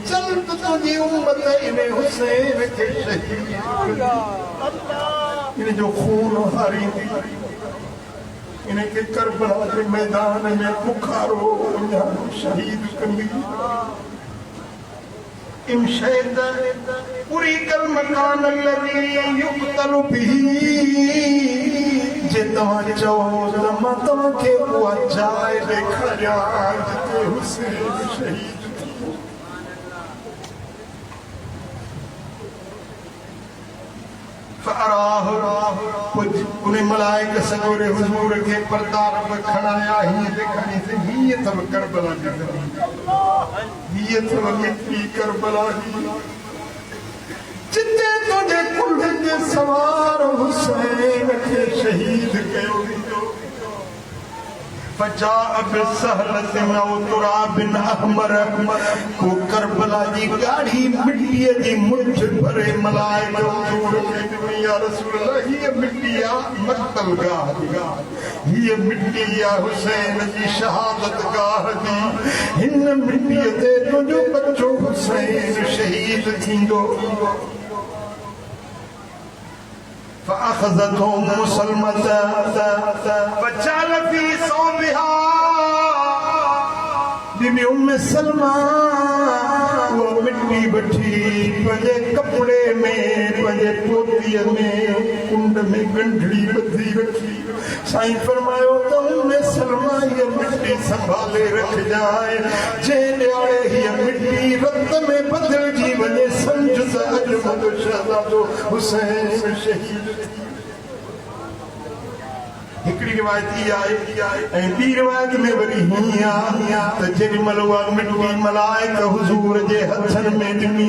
चल तो तुझी उम्मत इन हुसैन के शहीद इन जो खून हारी इनके करबला के मैदान में पुकारो शहीद कंदी। इमशद पूरी कल मकान लगी युक्तल बिही जे तव्हां चओ त मां तव्हांखे उहा जाइ ॾेखारियां जिते हुसैन शहीद उन्हें मलाइका सगोरे हुजूर के परदार पर खड़ाया ही देखणी से ही तब करबला की ये तब मिट्टी करबला की जिते तुझे कुल जे सवार हुसैन के शहीद कयो फजाअ बिसहलतिन औ तुराबिन अहमर को करबला जी गाढ़ी मिट्टीअ जी मुठ भरे मलाइको या रसूल अल्लाह ये मिट्टिया मक्तल गाह ये मिट्टी या हुसैन जी शहादत गाह दी हिन मिट्टीअ ते तुंहिंजो बच्चो हुसैन शहीद थींदो فأخذتهم مسلمة فجعل في صوبها बीबी उम्मे सलमा वो मिट्टी बठी पंजे कपड़े में पंजे पोतीअ में कुंड में गंढड़ी बधी रखी साईं फरमायो तो उम्मे सलमा ये मिट्टी संभाले रख जाए जे न्याणे ये मिट्टी रत में बदल जी वने समझ त अजमल शहजादो हुसैन शहीद हिकड़ी रिवायत ई आहे ऐं ॿी रिवायत में वरी हीअं आहे त जेॾीमहिल उहा मिट्टी मलाइक हुज़ूर जे हथनि में ॾिनी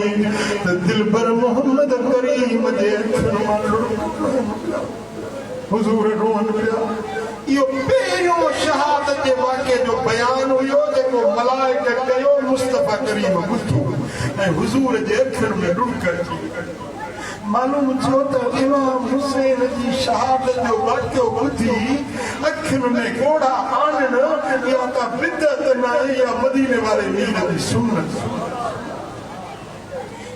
त दिलबर मोहम्मद करीम जे हथनि मां हुज़ूर रोअनि पिया इहो पहिरियों शहादत जे वाक़े जो बयान हुयो जेको मलाइक कयो मुस्तफ़ा करीम ॿुधो ऐं हुज़ूर जे हथनि में ॾुड़क अची मालूम थियो त इमाम हुसैन जी शहादत जो वाक़ियो ॿुधी अखियुनि में ॻोढ़ा आणण या का बिदअत न आहे या मदीने वारे मीर जी सुन्नत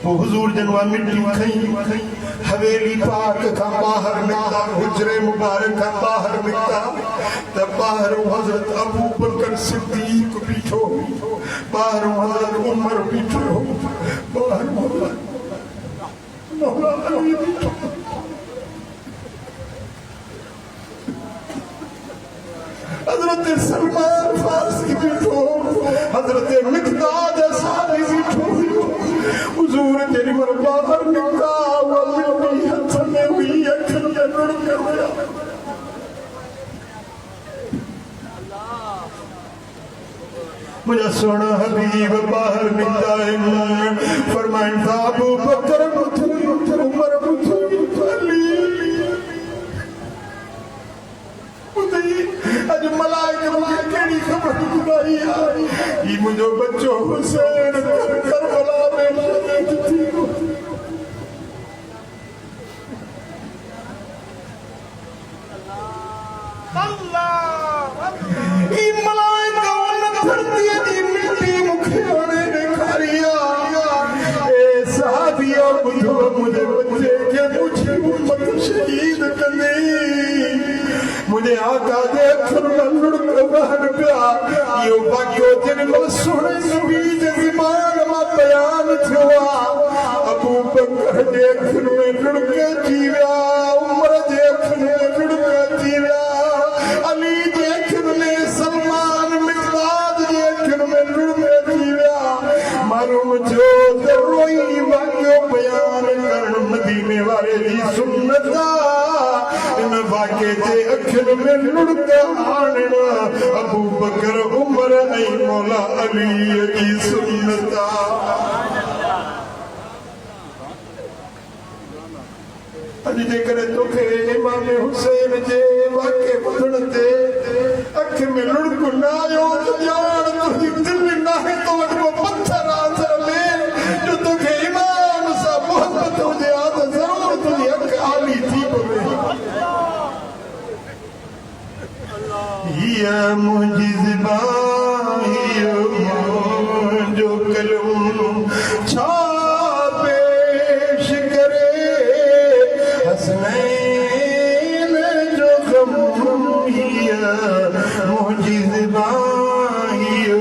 पोइ हुज़ूर जन उहा मिट्टी खई हवेली पाक खां ॿाहिरि निकिता हुजरे मुबारक खां ॿाहिरि निकिता त ॿाहिरि हज़रत अबू बकर सिद्दीक़ बीठो ॿाहिरि हज़रत उमर बीठो ॿाहिरि हजरत सलमान फारसी बीठो हजरत मिक़दाद साहबी बीठो हुजूर जेॾी महिल ॿाहिरि निकिता उहा मिट्टी हथ में हुई अखियुनि में लुड़क हुया मुझे सोना हबीब बाहर निकता है फरमाइन था अबू बकर उमर अज मलाइक मुझे केड़ी खबर ॿुधाई आहे ही मुंहिंजो बच्चो हुसैन करबला में शहीद थी अल्लाह ई मलाइक धरतीअ जी मिट्टी मूंखे हाणे ॾेखारी आहे ए सहाबिया ॿुधो मुंहिंजे बच्चे खे मुंहिंजी उम्मत शहीद कंदी मुझे आका दे अखियुनि में लुड़क वहनि पिया इहो वाक़ियो जेॾीमहिल सुहिणे नबी जे ज़बान मां बयान थियो आहे अबू बकर जे अखियुनि में लुड़क अची विया उमर जे अखियुनि में लुड़क अची विया अली जे अखियुनि में सलमान मिक़दाद जे अखियुनि में लुड़क अची विया मालूम थियो त रोई वाक़ियो बयान करणु मदीने वारे जी सुन्नत इन वाक़े जे अखियुनि में लुड़क आणण अबू बकर उमर ऐं मौला अली जी सुन्नत अॼु जेकॾहिं तोखे इमाम हुसैन जे वाक़े ॿुधण ते अख में लुड़क न आयो त ॼाण तुंहिंजी दिलि नाहे तो वटि को पत्थर आसर में जो तोखे इमाम सां मोहबत हुजे हा त ज़रूरु तुंहिंजी अख आली थी पवे हीअ मुंहिंजी ज़बान हीअ मुंहिंजो कलम छा पेश करे हसनैन जो गम हीअ मुंहिंजी ज़बान हीअ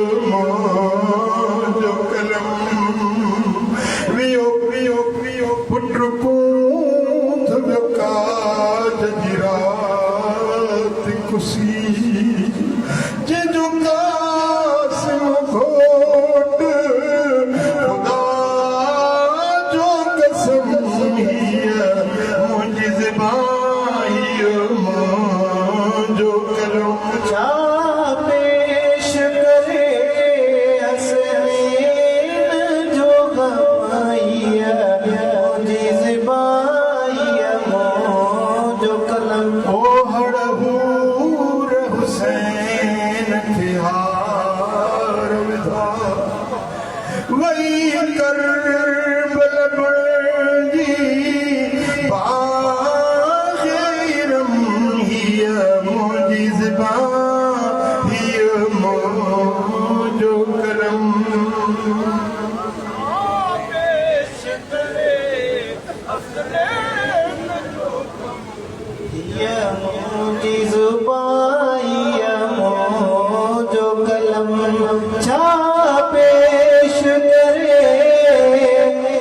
मई करबल बणजी बाग़िरम हिय मुंहिंजी ज़बान हिय मुंहिंजो करम मुंहिंजी ज़ुबान जो कलम छा पेश करे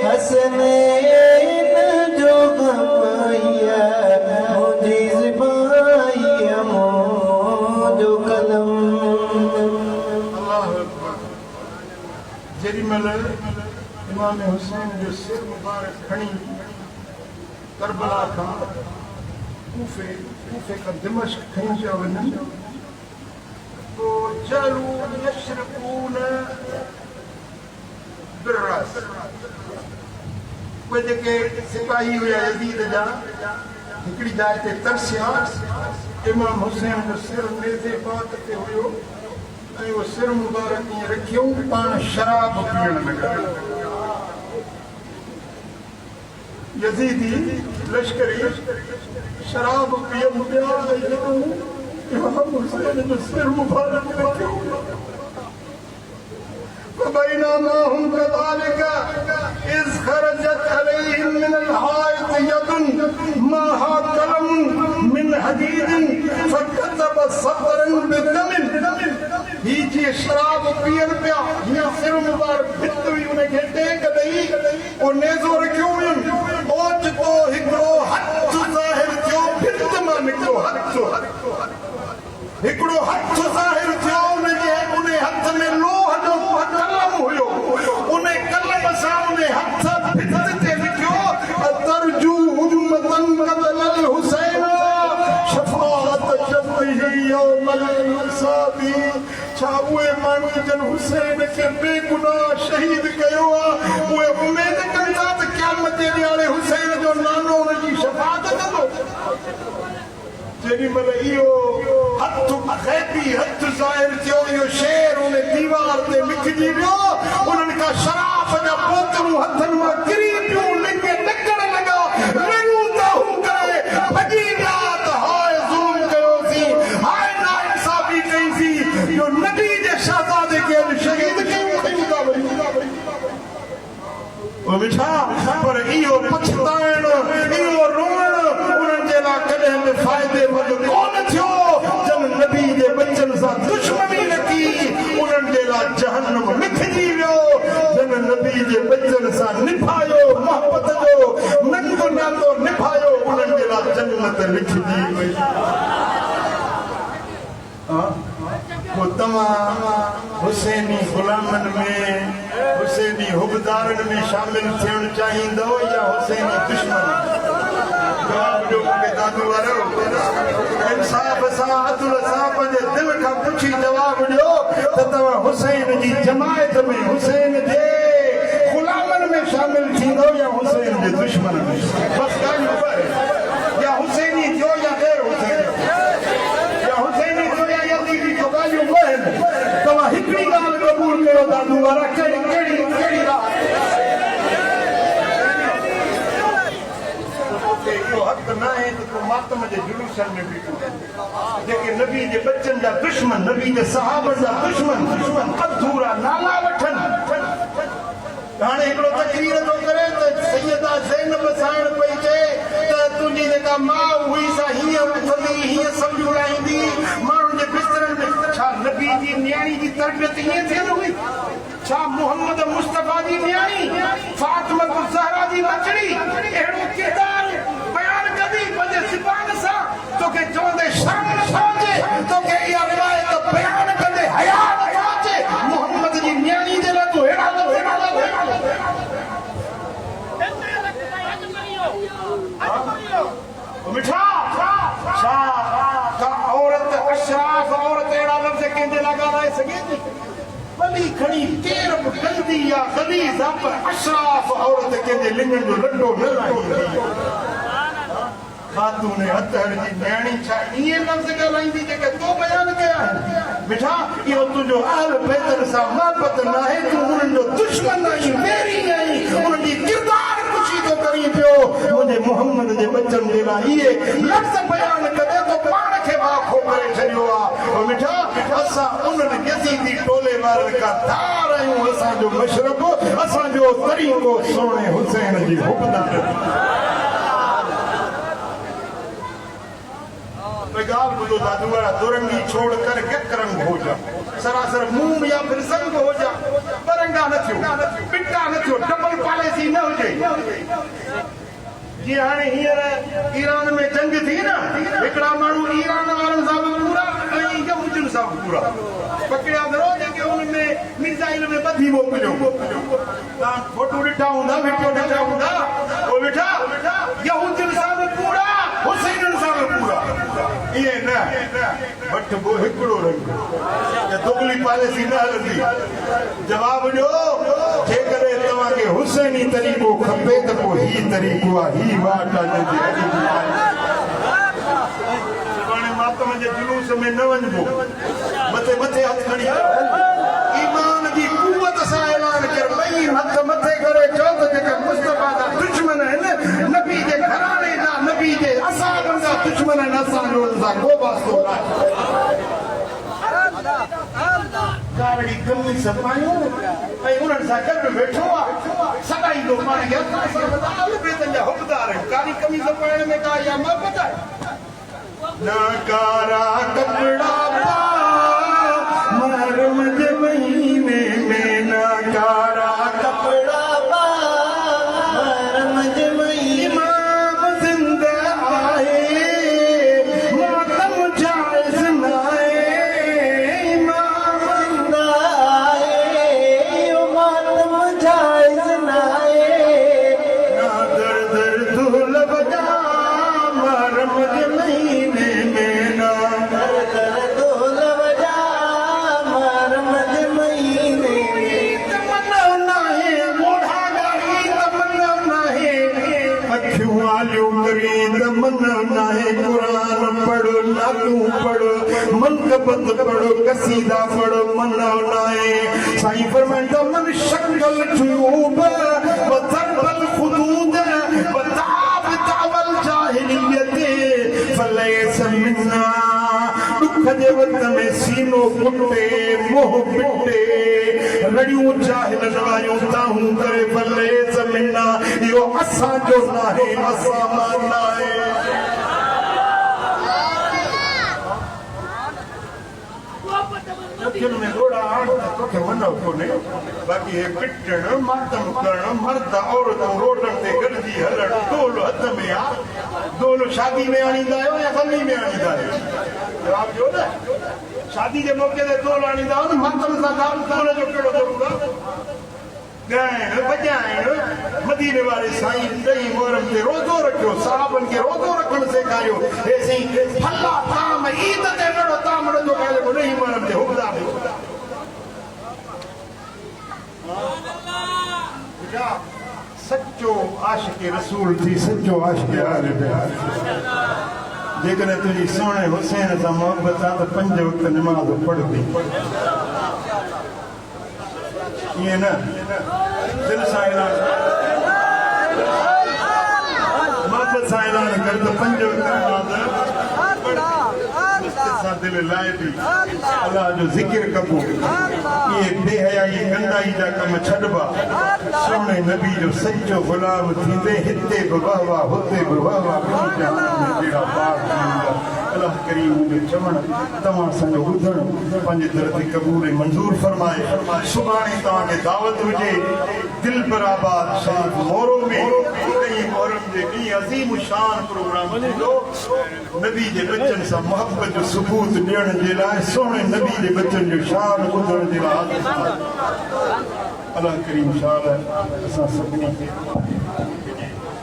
हसनैन जो गम मुंहिंजी ज़ुबान जो कलम जेॾी महिल इमाम हुसैन जो सिर मुबारक खणी करबला खां कूफे का दिमश्क खणी पिया वञनि पोइ जलू यशरकून बिर्रस उहे जेके सिपाही हुया यज़ीद जा हिकिड़ी जाइ ते तरसिया इमाम हुसैन जो सिर नेज़े बात ते हुयो ऐं उहो सिर मुबारक ईअं रखियो पाण शराब पीअण लॻा यज़ीदी लश्करी शराब पियनि पिया इमाम हुसैन जो सिर मुबारक रखियो فبينما هم كذلك إذ خرجت عليهم من الحائط يد معها قلم من حديد فكتب سطرا بدم هي جي شراب پيئن پيا هي سر مبارك ڀت وي ان کي ٽيڪ ڏئي او نيزو رکيو وين اوچ تو هڪڙو هٿ ظاهر ٿيو ڀت مان نڪرو هٿ هڪڙو هٿ ظاهر ٿيو ان هٿ ۾ لوه جو कलम हुयो उन कलम सां उन हथ भित ते लिखियो तरजू उम्मतन क़तल हुसैन शफाअत जफ़्रिही यौमल इंसाबी छा उहे माण्हू जन हुसैन खे बेगुनाह शहीद कयो आहे उहे उमेद कनि था त क़यामत जे ॾींहुं हुसैन जो नानो उन जी शफाअत कंदो जेॾी महिल इहो हथ ग़ैबी हथ ज़ाहिर थियो इहो शेर उन दीवार ते लिखिजी वियो उन्हनि खां शराब जा बोतलूं हथनि मां किरी पियूं लिंगे ॾकण लॻा रिणूं दाहूं करे भॼी विया त हाय ज़ुल्म कयोसीं हाय नाइंसाफ़ी कईसीं इहो नबी जे शहज़ादे खे शहीद कयूं खयूं था वरी मिठा पर इहो पछताइण इहो रोअण उन्हनि जे लाइ कॾहिं बि फ़ाइदेमंद कोन थियो जन नबी जे बचनि सां दुश्मनी न की उन्हनि जे लाइ जहन्नम लिखजी वियो जन नबी जे बचनि सां निभायो मोहबत जो नंढो नातो निभायो उन्हनि जे लाइ जन्नत लिखजी वई पोइ तव्हां हुसैनी गुलामनि में हुसैनी हुबदारनि में शामिल थियणु चाहींदव या हुसैनी दुश्मन इंसाफ़ सां अदल सां पंहिंजे दिलि खां पुछी जवाब ॾियो त तव्हां हुसैन जी जमायत में हुसैन जे गुलामनि में शामिल थींदव या हुसैन जे दुश्मन में बसि ॻाल्हियूं ॿ या हुसैनी थियो या ग़ैर हुसैनी या हुसैनी थियो या यज़ीदी थियो ॻाल्हियूं ॿ आहिनि तव्हां हिकिड़ी ॻाल्हि क़बूल कयो दादू वारा कहिड़ी इहो हक़ न आहे त को मातम जे जुलूसनि में बीठो जेके नबी जे बचनि जा दुश्मन नबी जे सहाबनि जा दुश्मन अधूरा नाला वठनि हाणे हिकिड़ो तकरीर थो करे त सैयदा ज़ैनब साइण पई चए त तुंहिंजी जेका माउ हुई सा हीअं उथंदी हीअं सम्झ उड़ाईंदी माण्हुनि जे बिस्तरनि में छा नबी जी न्याणी जी तरबियत ईअं थियल हुई छा मोहम्मद मुस्तफ़ा जी न्याणी फातिमा ज़हरा जी बचड़ी अहिड़ो किरदार बयान कंदी पंहिंजे ज़ुबान सां तोखे चवंदे शर्म नथो अचे तोखे इहा रिवायत बयान कंदे हया नथो अचे मोहम्मद जी न्याणी जे लाइ तूं अहिड़ा मिठा छा का औरत अशराफ औरत अहिड़ा लफ़्ज़ कंहिंजे लाइ ॻाल्हाए सघे थी भली खणी केर बि कंदी या ग़लीज़ पर अशराफ औरत कंहिंजे लिङनि जो लंडो न लाहींदी ख़ातून अतहर जी न्याणी छा ईअं लफ़्ज़ ॻाल्हाईंदी जेके तो बयान कया आहिनि मिठा इहो तुंहिंजो अहल बैतनि सां मोहबत न आहे तूं उन्हनि जो दुश्मन नहीं वेरी नहीं उनकी किरदार कुशी तो करी पियो मुझे मोहम्मद जे बच्चन जे लाइ ये लफ्ज़ बयान करे तो पाण खे वाखो करे छॾियो आहे और मिठा असां उन्हनि यज़ीदी टोले वारनि खां धार आहियूं असांजो मशरब असांजो तरीक़ो सोणे हुसैन जी हुबदार गाल बुझो दादू वाला दुरंगी छोड़ कर यक रंग हो जा सरासर मुंह या फिर संग हो जा परंगा न थियो पिट्टा न थियो डबल पॉलिसी न हो जाए जी हाणे हींअर ईरान में जंग थी न हिकिड़ा माण्हू ईरान वारनि सां बि पूरा ऐं यहूदियुनि सां बि पूरा पकड़िया अथव जेके उनमें मिसाइल में ॿधी मोकिलियो तव्हां फोटो ॾिठा हूंदा वीडियो ॾिठा हूंदा उहो वेठा यहूदियुनि सां बि पूरा हुसैननि सां बि पूरा ये न बट वो हिकिड़ो रंग या दुगली पॉलिसी न हलंदी जवाब ॾियो जेकॾहिं तव्हांखे हुसैनी तरीक़ो खपे त पोइ ही तरीक़ो आहे ही वाट आहे सुभाणे मातम जे जुलूस में न वञिबो मथे मथे हथ खणी ईमान जी कुवत सां ऐलान कर ॿई हथ मथे करे चओ त जेके मुस्तफ़ा जा दुश्मन आहिनि नबी जे घराणे जा नबी जे असहाबनि जा दुश्मन आहिनि असांजो उन्हनि सां को वास्तो न कारड़ी कमीज़ पायूं ऐं उन्हनि सां गॾु वेठो आहे सदाईंदो पाण खे असां आल बेतनि जा हुबदार आहियूं कारी कमीज़ पाइण में का या मोहबत आहे न कारा कपड़ा पा मुहर्रम जे महीने में न कारा कपड़ा पा मुहर्रम जे महीने इमाम जिंदा आहे मातम जायज़ न आहे इमाम जिंदा आहे मातम जायज़ न आहे ना दर दर धुल बजा मुहर्रम जे महीने में ना दर दर ढोल बजा मुहर्रम जे महीने में तमन्ना नाहे मोढ़ा गाड़ी तमन्ना नाहे अखियूं आलियूं करी तमन्ना नाहे कुरान पढ़ो नातू पढ़ो मनकबत पढ़ो कसीदा पढ़ो मन्ना नाहे साईं फरमाइंदा मन शक्ल जुयूब व ज़रबल खुदूद व ताब तावल जाहिलियत फलैस मिन्ना दुख जे वक़्त में सीनो कुटे मोह पिटे रड़ियूं जाहिल नवायूं ताहूं करे फलैस मिन्ना इहो असांजो नाहे असां मां नाहे अखियुनि में घोड़ा आण तोखे मनो कोन्हे बाक़ी हे पिटण मातम करण मर्द औरतूं रोडनि ते गॾिजी हलण ढोल हथ में आहे ढोल शादी में आणींदा आहियो या गली में आणींदा आहियो जवाब ॾियो न शादी जे मौके ते ढोल आणींदा आहियो न मातम सां ढोल जो कहिड़ो ज़रूरु आहे ॻाइण वॼाइण मदीने वारे साईं ॾही मोहरम ते रोज़ो रखियो साहबनि खे रोज़ो रखणु सेखारियो हे साईं फला ताम ईद ते अहिड़ो ताम रखो काले को ॾही मोहरम ते हुबदा सचो आशिक रसूल थी सचो आशिक आले प्यार जेकॾहिं तुंहिंजी सोणे हुसैन सां मोहबत आहे त 5 वक़्त निमाज़ पढ़बी ईअं न दिलि सां ऐलान मोहबत सां ऐलान कर त 5 वक़्त निमाज़ सां दिलि लाइ थी अलाह जो ज़िक्र कबो इहे बेहयाई गंदाई जा कम छॾिबा सोणे नबी जो सचो गुलाम थींदे हिते बि वाह वाह हुते बि वाह वाह जहिड़ा पाक थींदा अलाह करीम जो चवण तव्हां असांजो ॿुधणु पंहिंजे दर ते क़बूल ऐं मंज़ूर फरमाए सुभाणे तव्हांखे दावत हुजे दिलबराबाद शरीफ़ मोरो में ॾहीं मोहरम जे ॾींहुं अज़ीम शान प्रोग्राम थींदो नबी जे बचनि सां मोहबत जो सबूत ॾियण जे लाइ सोणे नबी जे बचनि जो शान ॿुधण जे लाइ अलाह करीम शान असां सभिनी खे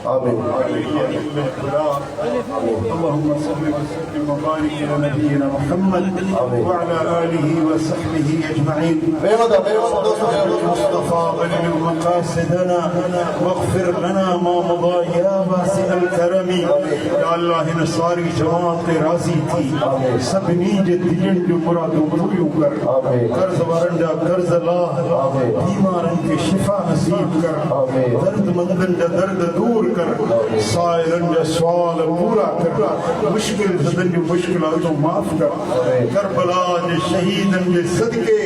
आमीन। اللهم صل وسلم وبارك على نبينا محمد وعلى آله وصحبه أجمعين. المصطفى بلغ مقاصدنا واغفر لنا ما مضى يا واسع الكرم. या अल्लाह हिन सारी जमात ते राज़ी थी सभिनी जे दिलनि जूं मुरादूं पूरियूं कर कर्ज़ वारनि जा कर्ज़ लाह बीमारनि खे शिफ़ा नसीब कर दर्दमंदनि जा दर्द दूर कर साइलनि जा सुवाल पूरा कर मुश्किल ज़दनि जूं मुश्किलातूं माफ़ कर करबला जे शहीदनि जे सदके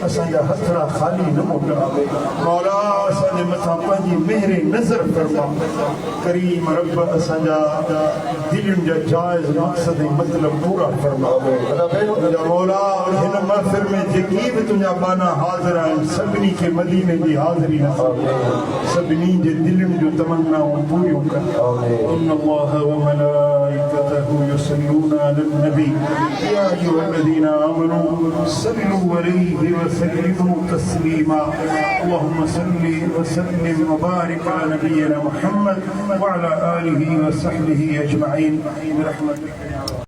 असांजा हथड़ा ख़ाली न मोकिल मौला असांजे मथां पंहिंजी मेहर नज़र फरमा करीम रब असांजा दिलनि जा जाइज़ मक़सद ऐं मतिलब पूरा फरमा या मौला हिन महफ़िल में जेकी बि तुंहिंजा बाना हाज़िर आहिनि सभिनी खे मदीने जी हाज़िरी नसीब सभिनी जे दिलनि जूं तमन्नाऊं पूरियूं कर इन्न अल्लाह व मलाइकतहु युसल्लूना अलन नबी या अय्युहल्लज़ीना आमनू सल्लू अलैहि व सल्लिमू तस्लीमा अल्लाहुम्मा सल्लि व सल्लिम व बारिक अला नबिय्यिना मुहम्मद व अला आलिहि व सहबिहि अजमईन बिरहमतिक या